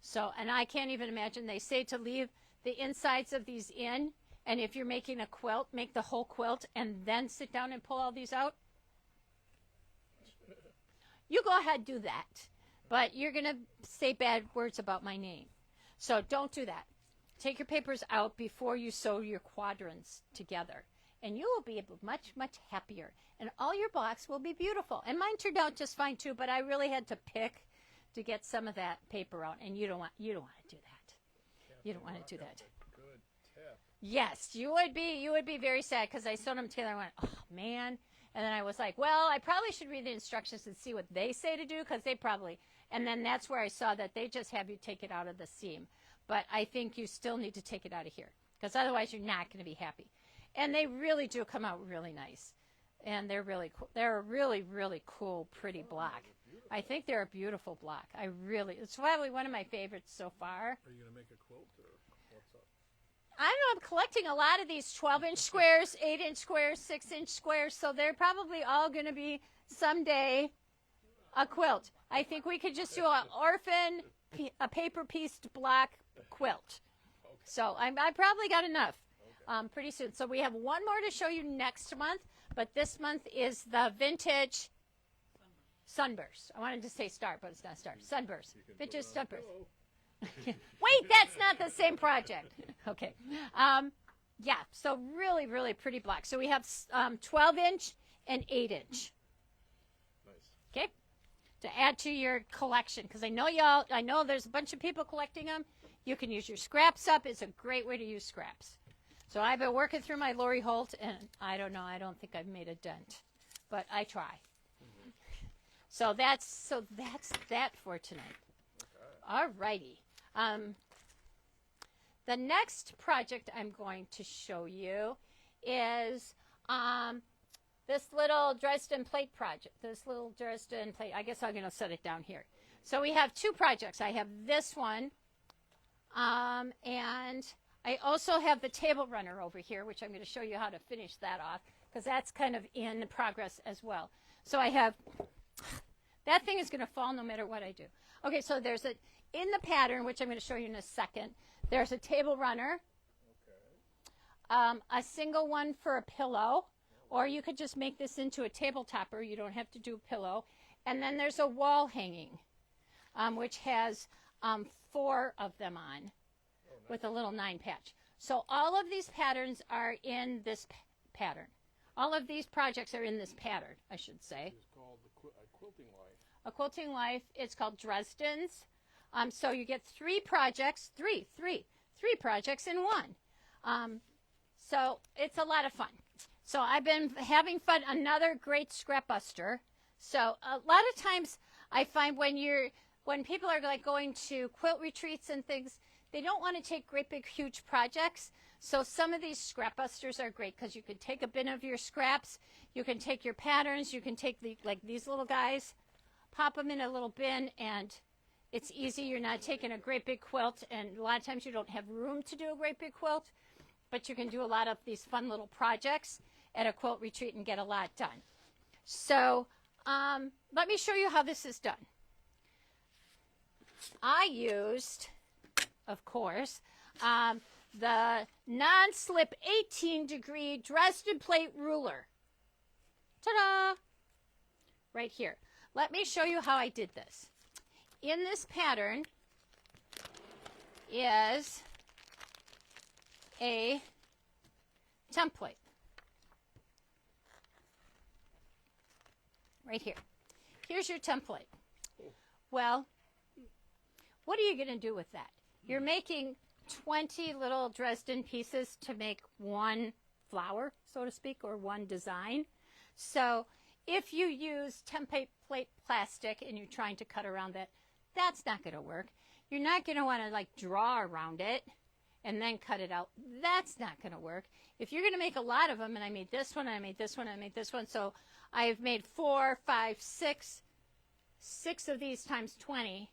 So, and I can't even imagine, they say to leave the insides of these in, and if you're making a quilt, make the whole quilt and then sit down and pull all these out. You go ahead, do that. But you're going to say bad words about my name. So don't do that. Take your papers out before you sew your quadrants together. And you will be much, much happier. And all your blocks will be beautiful. And mine turned out just fine too, but I really had to pick to get some of that paper out. And you don't want to do that. You don't want to do that. Good tip. Yes, you would be very sad because I sewed them together and I went, oh man. And then I was like, well, I probably should read the instructions and see what they say to do because they probably, and then that's where I saw that they just have you take it out of the seam. But I think you still need to take it out of here because otherwise you're not going to be happy. And they really do come out really nice. And they're really cool. They're a really, really cool, pretty block. I think they're a beautiful block. It's probably one of my favorites so far. Are you going to make a quilt or what's up? I don't know. I'm collecting a lot of these 12-inch squares, 8-inch squares, 6-inch squares. So they're probably all going to be someday a quilt. I think we could just do a paper-pieced block quilt. Okay. So I probably got enough pretty soon. So we have one more to show you next month. But this month is the vintage Sunburst. I wanted to say Star, but it's not Star. Sunburst. Vintage Sunburst. Wait, that's not the same project. Okay. Yeah, so really, really pretty block. So we have 12-inch and 8-inch. Nice. Okay? To add to your collection. Because I know there's a bunch of people collecting them. You can use your scraps up. It's a great way to use scraps. So I've been working through my Lori Holt, and I don't know. I don't think I've made a dent. But I try. Mm-hmm. So that's that for tonight. Okay. All righty. The next project I'm going to show you is this little Dresden plate project. This little Dresden plate. I guess I'm going to set it down here. So we have 2 projects. I have this one, and I also have the table runner over here, which I'm going to show you how to finish that off, because that's kind of in progress as well. So I have, that thing is going to fall no matter what I do. Okay, so there's in the pattern, which I'm going to show you in a second, there's a table runner, a single one for a pillow, or you could just make this into a table topper. You don't have to do a pillow. And then there's a wall hanging, which has 4 of them on with a little 9 patch. So all of these patterns are in this pattern. All of these projects are in this pattern, I should say. It's called a Quilting Life. A Quilting Life. It's called Dresden's. So you get 3 projects, three projects in one. So it's a lot of fun. So I've been having fun. Another great scrap buster. So a lot of times I find when people are like going to quilt retreats and things, they don't want to take great big huge projects. So some of these scrap busters are great because you can take a bin of your scraps, you can take your patterns, you can take like these little guys, pop them in a little bin, and it's easy. You're not taking a great big quilt, and a lot of times you don't have room to do a great big quilt, but you can do a lot of these fun little projects at a quilt retreat and get a lot done. So let me show you how this is done. I used, of course, the non-slip 18-degree Dresden plate ruler. Ta-da! Right here. Let me show you how I did this. In this pattern is a template. Right here. Here's your template. Well, what are you going to do with that? You're making 20 little Dresden pieces to make one flower, so to speak, or one design. So if you use template plate plastic and you're trying to cut around that, that's not going to work. You're not going to want to like draw around it and then cut it out. That's not going to work. If you're going to make a lot of them, and I made this one, I made this one, I made this one, so I've made 4, 5, 6 of these times 20.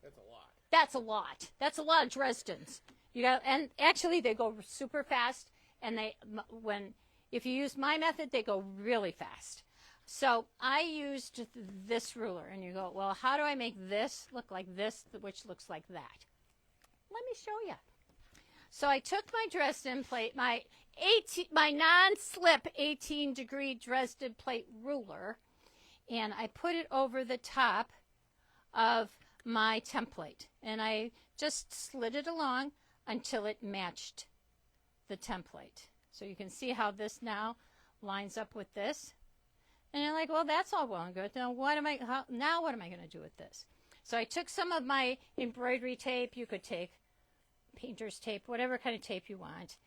That's a lot. That's a lot. That's a lot of Dresdens. You got, and actually they go super fast, and if you use my method, they go really fast. So I used this ruler, and you go, well, how do I make this look like this, which looks like that? Let me show you. So I took my Dresden plate, my non-slip 18-degree Dresden plate ruler, and I put it over the top of my template. And I just slid it along until it matched the template. So you can see how this now lines up with this. And you're like, well, that's all well and good. Now what am I going to do with this? So I took some of my embroidery tape. You could take painter's tape, whatever kind of tape you want.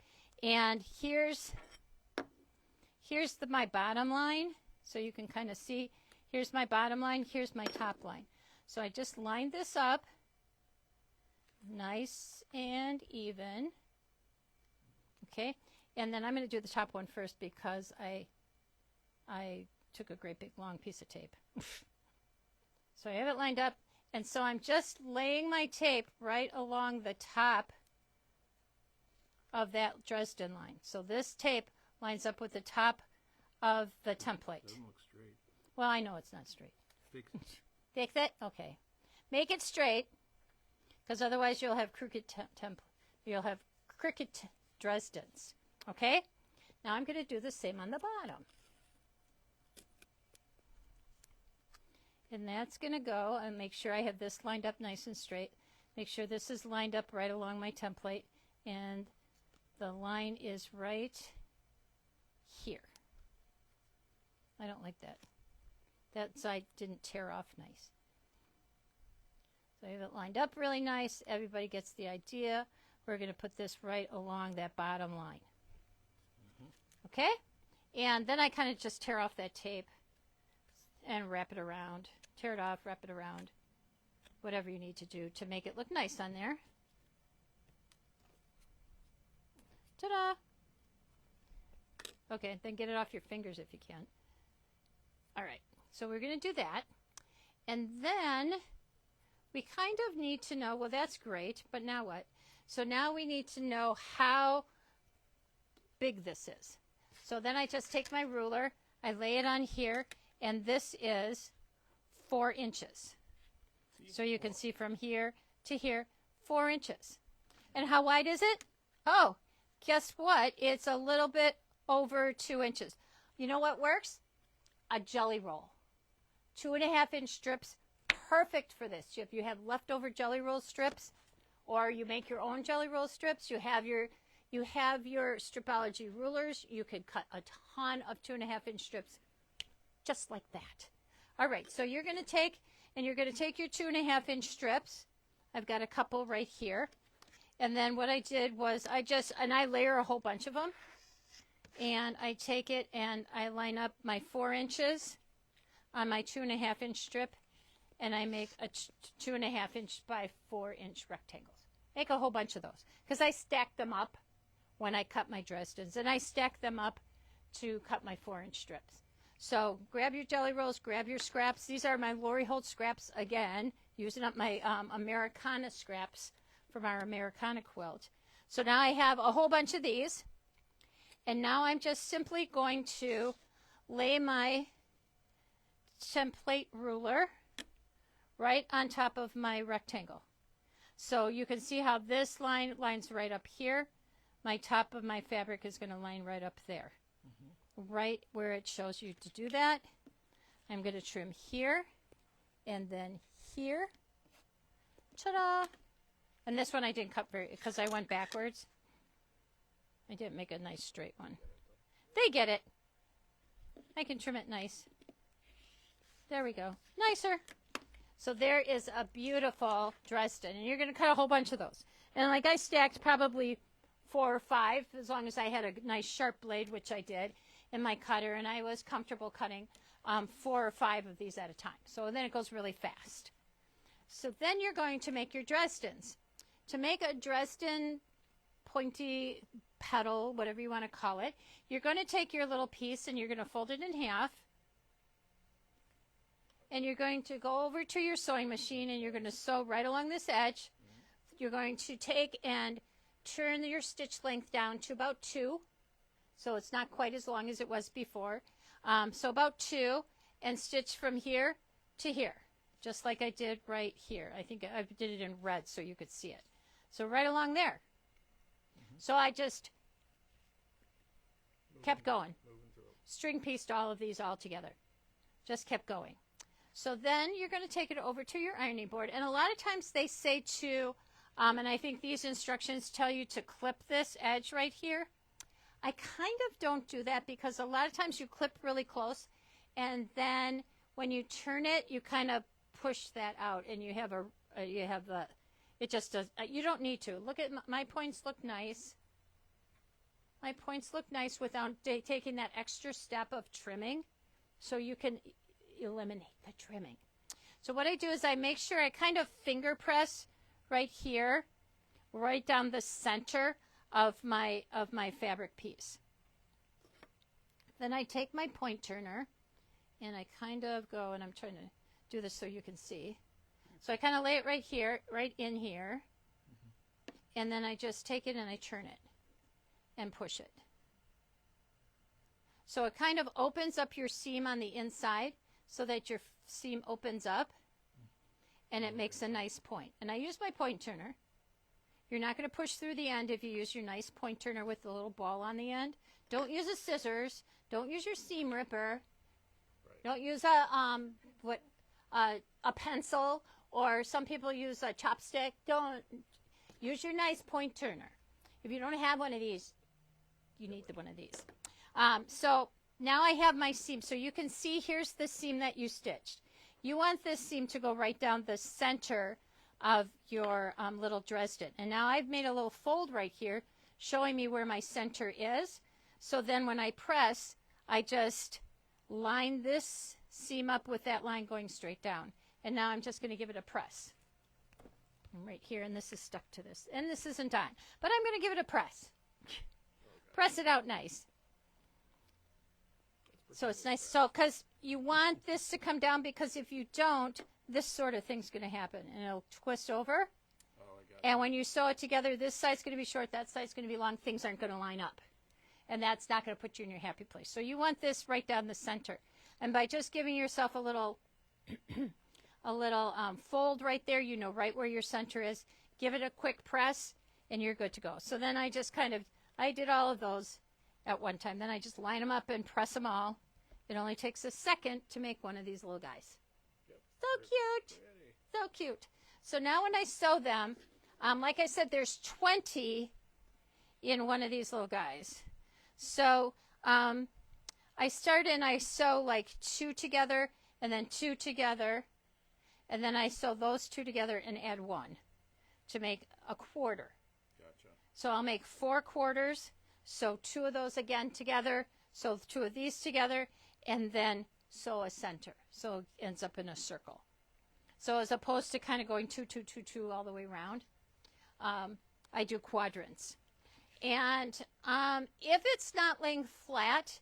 And here's my bottom line. So you can kind of see, here's my bottom line, here's my top line. So I just lined this up nice and even. Okay, and then I'm going to do the top one first because I took a great big long piece of tape. So I have it lined up, and so I'm just laying my tape right along the top of that Dresden line. So this tape lines up with the top of the template. Doesn't look straight. Well, I know it's not straight. Fix it. Fix it? Okay. Make it straight, because otherwise you'll have crooked Dresdens. Okay? Now I'm going to do the same on the bottom. And that's going to go, and make sure I have this lined up nice and straight. Make sure this is lined up right along my template, and the line is right here. I don't like that. That side didn't tear off nice. So I have it lined up really nice. Everybody gets the idea. We're going to put this right along that bottom line. Okay? And then I kind of just tear off that tape and wrap it around. Tear it off, wrap it around. Whatever you need to do to make it look nice on there. Ta-da! Okay, then get it off your fingers if you can. All right, so we're going to do that. And then we kind of need to know, well, that's great, but now what? So now we need to know how big this is. So then I just take my ruler, I lay it on here, and this is 4 inches. So you can see from here to here, 4 inches. And how wide is it? Oh, guess what? It's a little bit over 2 inches. You know what works? A jelly roll. 2.5-inch strips, perfect for this. If you have leftover jelly roll strips, or you make your own jelly roll strips, you have your Stripology rulers. You could cut a ton of 2.5-inch strips just like that. All right, so you're going to take your 2.5-inch strips. I've got a couple right here. And then what I did was I layer a whole bunch of them. And I take it and I line up my 4 inches on my 2.5-inch strip, and I make a 2.5-inch by 4-inch rectangles. Make a whole bunch of those because I stack them up when I cut my Dresdens, and I stack them up to cut my 4-inch strips. So grab your jelly rolls, grab your scraps. These are my Lori Holt scraps again, using up my Americana scraps from our Americana quilt. So now I have a whole bunch of these, and now I'm just simply going to lay my template ruler right on top of my rectangle. So you can see how this line lines right up here. My top of my fabric is going to line right up there. Right where it shows you to do that. I'm going to trim here and then here. Ta-da! And this one I didn't cut because I went backwards. I didn't make a nice straight one. They get it. I can trim it nice. There we go. Nicer. So there is a beautiful Dresden. And you're going to cut a whole bunch of those. And like I stacked probably 4 or 5, as long as I had a nice sharp blade, which I did, in my cutter. And I was comfortable cutting 4 or 5 of these at a time. So then it goes really fast. So then you're going to make your Dresdens. To make a Dresden pointy petal, whatever you want to call it, you're going to take your little piece and you're going to fold it in half. And you're going to go over to your sewing machine and you're going to sew right along this edge. You're going to take and turn your stitch length down to about 2. So it's not quite as long as it was before. So about 2, and stitch from here to here, just like I did right here. I think I did it in red so you could see it. So right along there. So I just kept going. String pieced all of these all together. Just kept going. So then you're going to take it over to your ironing board. And a lot of times they say to, and I think these instructions tell you to clip this edge right here. I kind of don't do that because a lot of times you clip really close. And then when you turn it, you kind of push that out. And you have it just does, you don't need to. Look at my points look nice. My points look nice without taking that extra step of trimming. So you can eliminate the trimming. So what I do is I make sure I kind of finger press right here, right down the center of my fabric piece. Then I take my point turner and I kind of go, and I'm trying to do this so you can see. So I kind of lay it right here, right in here, and then I just take it and I turn it and push it. So it kind of opens up your seam on the inside so that your seam opens up and it makes a nice point. And I use my point turner. You're not going to push through the end if you use your nice point turner with the little ball on the end. Don't use a scissors. Don't use your seam ripper. Right. Don't use a pencil, or some people use a chopstick. Don't use your nice point turner. If you don't have one of these, you need one of these. So now I have my seam. So you can see here's the seam that you stitched. You want this seam to go right down the center of your little Dresden. And now I've made a little fold right here showing me where my center is. So then when I press, I just line this seam up with that line going straight down. And now I'm just going to give it a press. I'm right here, and this is stuck to this. And this isn't on. But I'm going to give it a press. Press it out nice. So it's nice. So because you want this to come down, because if you don't, this sort of thing's going to happen. And it'll twist over. Oh, I got it. And when you sew it together, this side's going to be short, that side's going to be long. Things aren't going to line up. And that's not going to put you in your happy place. So you want this right down the center. And by just giving yourself a little fold right there, you know right where your center is. Give it a quick press, and you're good to go. So then I just I did all of those at one time. Then I just line them up and press them all. It only takes a second to make one of these little guys. Yep. So cute. So cute. So now when I sew them, like I said, there's 20 in one of these little guys. So I start and I sew like 2 together and then 2 together. And then I sew those 2 together and add 1 to make a quarter. Gotcha. So I'll make 4 quarters. Sew 2 of those again together. Sew 2 of these together. And then sew a center. So it ends up in a circle. So as opposed to kind of going 2, 2, 2, 2 all the way around, I do quadrants. And if it's not laying flat,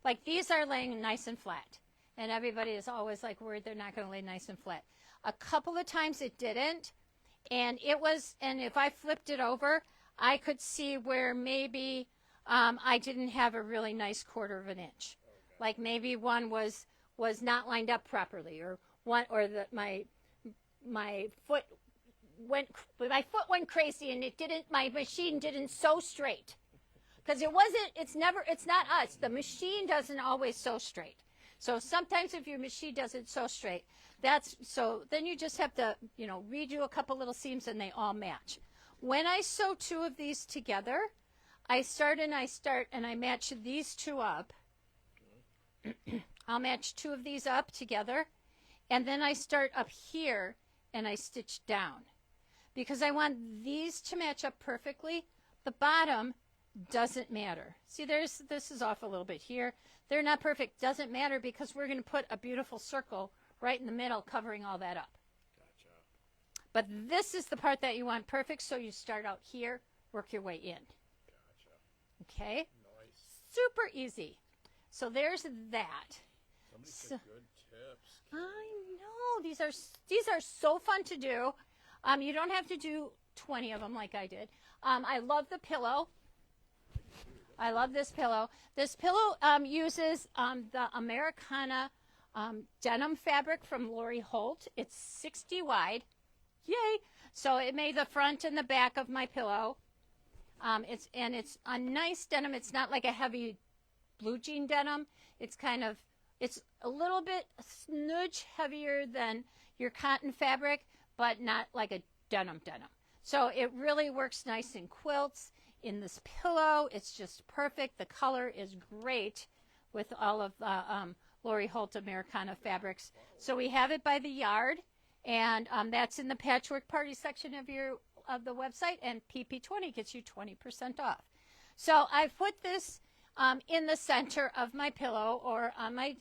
like these are laying nice and flat. And everybody is always like worried they're not going to lay nice and flat. A couple of times it didn't. And if I flipped it over, I could see where maybe I didn't have a really nice 1/4 of an inch. Okay. Like maybe one was not lined up properly, or my foot my foot went crazy, and my machine didn't sew straight. Because it's not us. The machine doesn't always sew straight. So sometimes if your machine doesn't sew straight, then you just have to, redo a couple little seams and they all match. When I sew two of these together, I start and I match these two up. I'll match two of these up together, and then I start up here and I stitch down. Because I want these to match up perfectly. The bottom doesn't matter. See, this is off a little bit here. They're not perfect. Doesn't matter because we're going to put a beautiful circle right in the middle covering all that up. Gotcha. But this is the part that you want perfect, so you start out here, work your way in. Gotcha. Okay? Nice. Super easy. So there's that. Somebody said good tips. I know. These are so fun to do. You don't have to do 20 of them like I did. I love the pillow. I love this pillow. This pillow uses the Americana denim fabric from Lori Holt. It's 60 wide. Yay! So it made the front and the back of my pillow. It's a nice denim. It's not like a heavy blue jean denim. It's a little bit smidge heavier than your cotton fabric, but not like a denim. So it really works nice in quilts. In this pillow, it's just perfect. The color is great with all of the Lori Holt Americana fabrics. So we have it by the yard, and that's in the Patchwork Party section of the website, and PP20 gets you 20% off. So I've put this in the center of my pillow or on my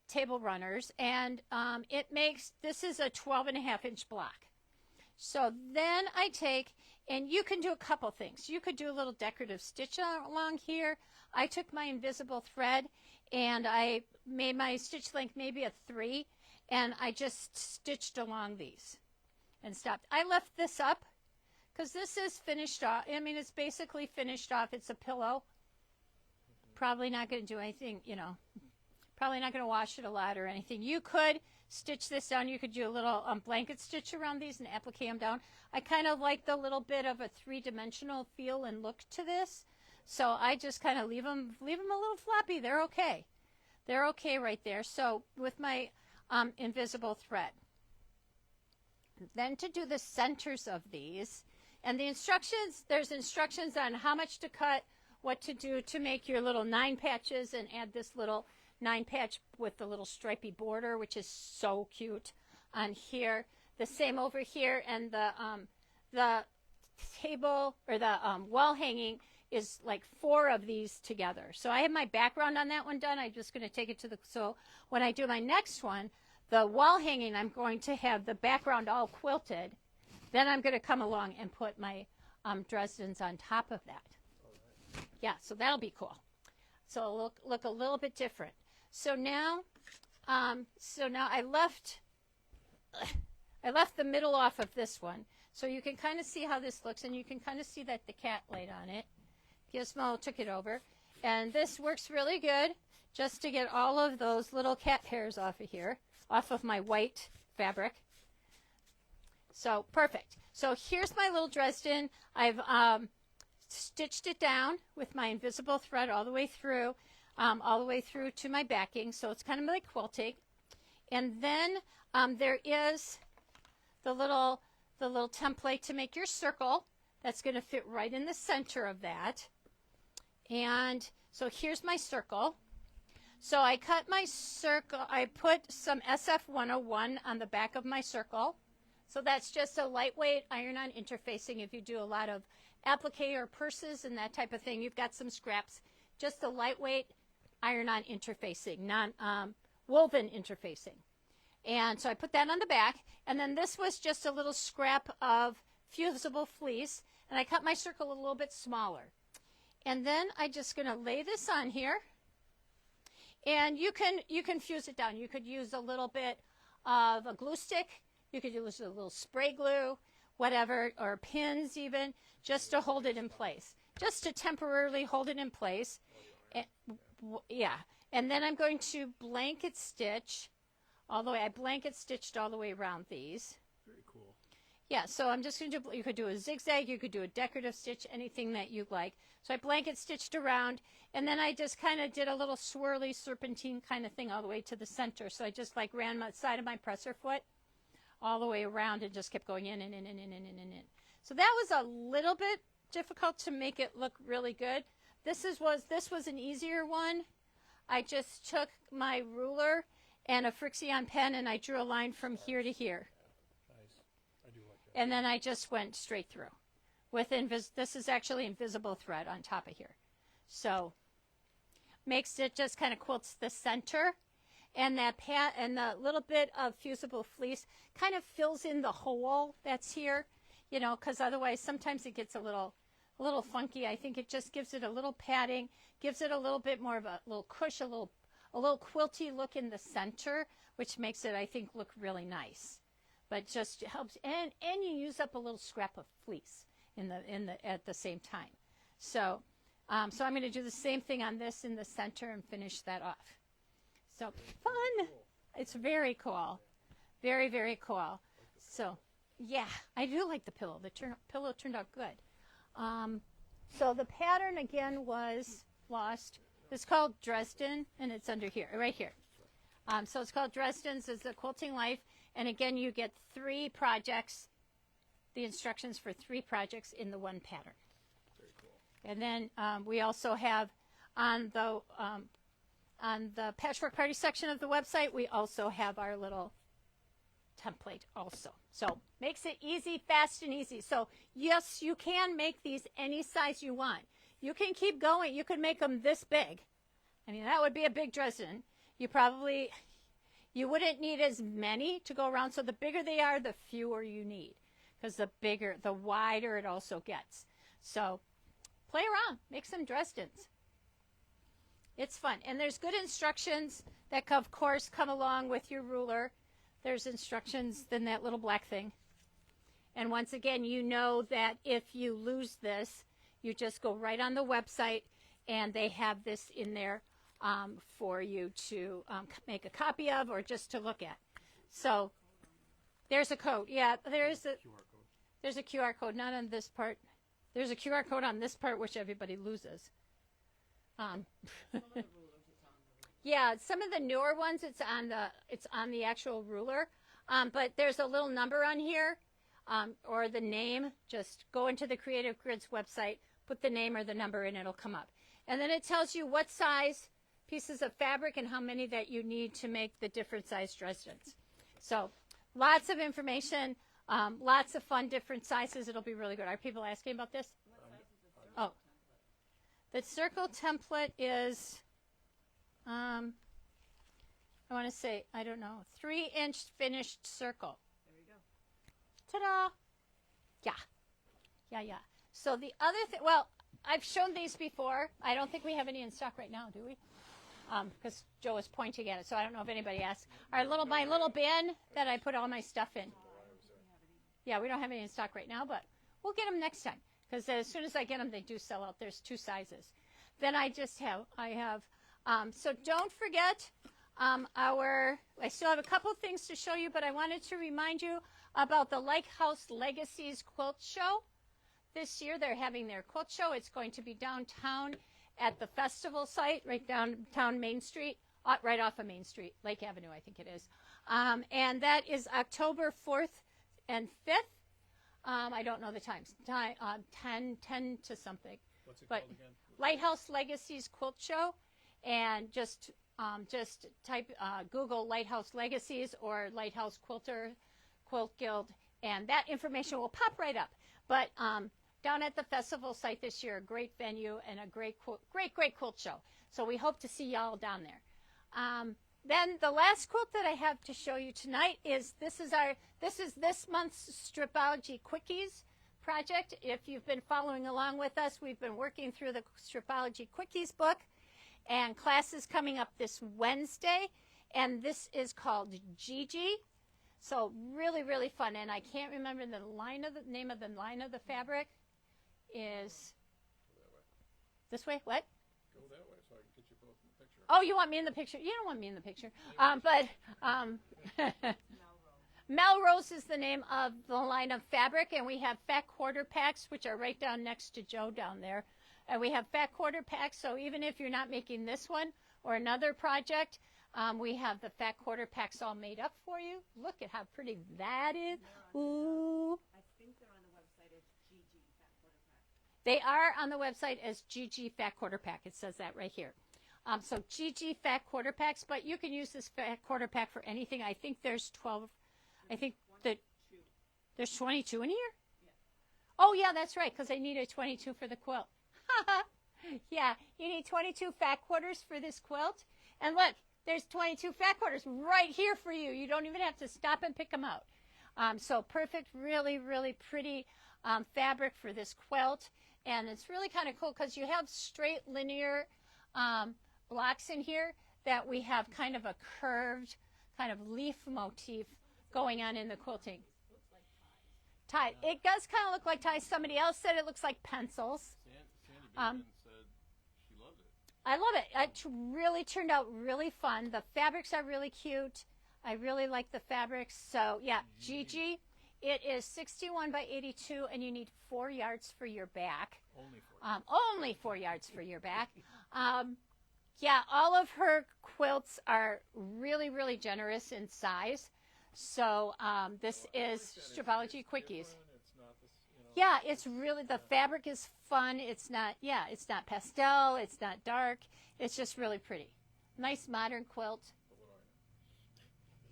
table runners, and this is a 12.5-inch block. So then I take, and you can do a couple things. You could do a little decorative stitch along here. I took my invisible thread and I made my stitch length maybe a 3, and I just stitched along these and stopped. I left this up because this is finished off. I mean, it's basically finished off. It's a pillow. Probably not going to do anything, probably not going to wash it a lot or anything. You could stitch this down. You could do a little blanket stitch around these and applique them down. I kind of like the little bit of a 3-dimensional feel and look to this. So I just kind of leave them a little floppy. They're okay. They're okay right there. So with my invisible thread. Then to do the centers of these, and the instructions, there's instructions on how much to cut, what to do to make your little 9 patches, and add this little 9 patch with the little stripy border, which is so cute on here. The same over here, and the table or the wall hanging is like 4 of these together. So I have my background on that one done. I'm just going to take it so when I do my next one, the wall hanging, I'm going to have the background all quilted. Then I'm going to come along and put my Dresdens on top of that. Yeah, so that'll be cool. So it'll look a little bit different. So now I left the middle off of this one, so you can kind of see how this looks, and you can kind of see that the cat laid on it. Gizmo took it over, and this works really good just to get all of those little cat hairs off of here, off of my white fabric. So perfect. So here's my little Dresden. I've stitched it down with my invisible thread all the way through to my backing, so it's kind of like quilting. And then there is the little template to make your circle that's going to fit right in the center of that. And so here's my circle. So I cut my circle. I put some SF101 on the back of my circle. So that's just a lightweight iron-on interfacing. If you do a lot of applique or purses and that type of thing, you've got some scraps. Just a lightweight iron-on interfacing, non-woven interfacing. And so I put that on the back. And then this was just a little scrap of fusible fleece. And I cut my circle a little bit smaller. And then I'm just going to lay this on here. And you can fuse it down. You could use a little bit of a glue stick. You could use a little spray glue, whatever, or pins even, just to hold it in place. Just to temporarily hold it in place. Yeah. And then I'm going to blanket stitch all the way. I blanket stitched all the way around these. Very cool. Yeah, so I'm just going to do, you could do a zigzag, you could do a decorative stitch, anything that you like. So I blanket stitched around, and then I just kind of did a little swirly serpentine kind of thing all the way to the center. So I just like ran my side of my presser foot all the way around and just kept going in and in and in and in and in. So that was a little bit difficult to make it look really good. This was an easier one. I just took my ruler and a Frixion pen and I drew a line from here to here. Nice. I do like that. And then I just went straight through. With this is actually invisible thread on top of here. So makes it just kind of quilts the center, and that and the little bit of fusible fleece kind of fills in the hole that's here, you know, because otherwise sometimes it gets a little funky. I think it just gives it a little padding, gives it a little bit more of a little cush, a little quilty look in the center, which makes it, I think, look really nice. But just helps, and you use up a little scrap of fleece at the same time. So I'm going to do the same thing on this in the center and finish that off. So fun! It's very cool, very, very cool. So yeah, I do like the pillow. The pillow turned out good. So the pattern again was lost. It's called Dresden, and it's under here, right here. So it's called Dresden's. It's a Quilting Life, and again, you get 3 projects. The instructions for 3 projects in the one pattern. Very cool. And then we also have on the Patchwork Party section of the website, we also have our little template also. So makes it easy, fast, and easy. So yes, you can make these any size you want. You can keep going. You could make them this big. I mean, that would be a big Dresden. You wouldn't need as many to go around. So the bigger they are, the fewer you need. Because the wider it also gets. So play around, make some Dresdens. It's fun. And there's good instructions that, of course, come along with your ruler. There's instructions in that little black thing. And once again, you know that if you lose this, you just go right on the website, and they have this in there for you to make a copy of or just to look at. So there's a code. Yeah, there's a QR code, not on this part. There's a QR code on this part, which everybody loses. Yeah, some of the newer ones, it's on the actual ruler. But there's a little number on here, or the name. Just go into the Creative Grids website, put the name or the number in, it'll come up. And then it tells you what size pieces of fabric and how many that you need to make the different size Dresdens. So lots of information. Lots of fun, different sizes. It'll be really good. Are people asking about this? Oh, the circle template is, I want to say, I don't know, 3-inch finished circle. There we go. Ta-da! Yeah. So the other thing, well, I've shown these before. I don't think we have any in stock right now, do we? Because Joe is pointing at it, so I don't know if anybody asked. My little bin that I put all my stuff in. Yeah, we don't have any in stock right now, but we'll get them next time. Because as soon as I get them, they do sell out. There's 2 sizes. Then I have, so don't forget I still have a couple things to show you, but I wanted to remind you about the Lighthouse Legacies Quilt Show. This year they're having their quilt show. It's going to be downtown at the festival site, right downtown Main Street, right off of Main Street, Lake Avenue, I think it is. And that is October 4th and 5th. I don't know the times. 10 to something. What's it but called again? Lighthouse Legacies Quilt Show, and just type Google Lighthouse Legacies or Lighthouse Quilter Quilt Guild, and that information will pop right up. But down at the festival site this year, a great venue and a great quilt show. So we hope to see y'all down there. Then the last quilt that I have to show you tonight is this is this month's Stripology Quickies project. If you've been following along with us, we've been working through the Stripology Quickies book, and class is coming up this Wednesday, and this is called Gigi. So really, really fun, and I can't remember the name of the line of the fabric is this way. What? Go that way so I can get you both in the picture. Oh, you want me in the picture? You don't want me in the picture. But Melrose is the name of the line of fabric, and we have fat quarter packs, which are right down next to Joe down there. And we have fat quarter packs, so even if you're not making this one or another project, we have the fat quarter packs all made up for you. Look at how pretty that is. Ooh. I think they're on the website as GG Fat Quarter Pack. They are on the website as GG Fat Quarter Pack. It says that right here. So GG Fat Quarter Packs, but you can use this Fat Quarter Pack for anything. I think there's 12. I think that there's 22 in here. Yeah. Oh, yeah, that's right, because I need a 22 for the quilt. Yeah, you need 22 fat quarters for this quilt. And look, there's 22 fat quarters right here for you. You don't even have to stop and pick them out. So perfect, really, really pretty fabric for this quilt. And it's really kind of cool because you have straight linear blocks in here that we have kind of a curved kind of leaf motif going on in the quilting. Tie. It does kind of look like ties. Somebody else said it looks like pencils. Sandy said she loved it. I love it. It really turned out really fun. The fabrics are really cute. I really like the fabrics. So, yeah, Gigi, it is 61 by 82, and you need 4 yards for your back. Only 4 yards for your back. Yeah, all of her quilts are really, really generous in size. So this is Stripology Quickies. It's not this, Yeah, it's really, the fabric is fun. It's not pastel. It's not dark. It's just really pretty. Nice modern quilt.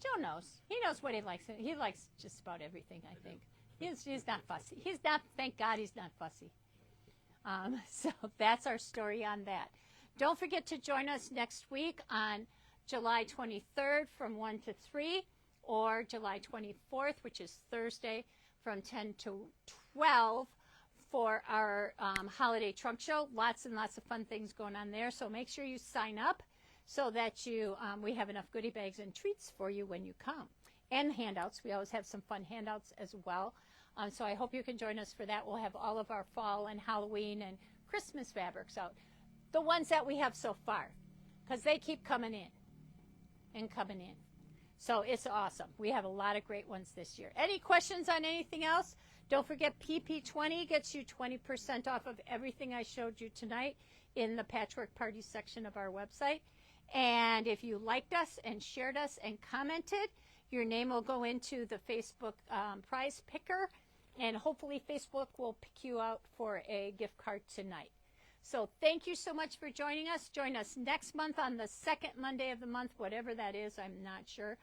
Joe knows. He knows what he likes. He likes just about everything, I think. He's not fussy. Thank God he's not fussy. So that's our story on that. Don't forget to join us next week on July 23rd from 1 to 3, or July 24th, which is Thursday, from 10 to 12 for our holiday trunk show. Lots and lots of fun things going on there. So make sure you sign up so that we have enough goodie bags and treats for you when you come. And handouts. We always have some fun handouts as well. So I hope you can join us for that. We'll have all of our fall and Halloween and Christmas fabrics out. The ones that we have so far, because they keep coming in and coming in. So it's awesome. We have a lot of great ones this year. Any questions on anything else? Don't forget PP20 gets you 20% off of everything I showed you tonight in the Patchwork Party section of our website. And if you liked us and shared us and commented, your name will go into the Facebook prize picker, and hopefully Facebook will pick you out for a gift card tonight. So thank you so much for joining us. Join us next month on the second Monday of the month, whatever that is, I'm not sure.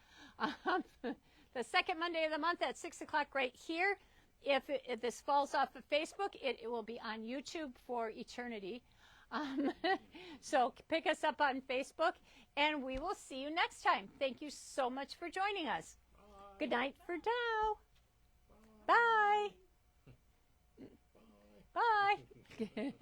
The second Monday of the month at 6 o'clock right here. If this falls off of Facebook, it will be on YouTube for eternity. So pick us up on Facebook, and we will see you next time. Thank you so much for joining us. Bye. Good night for Dow. Bye. Bye. Bye.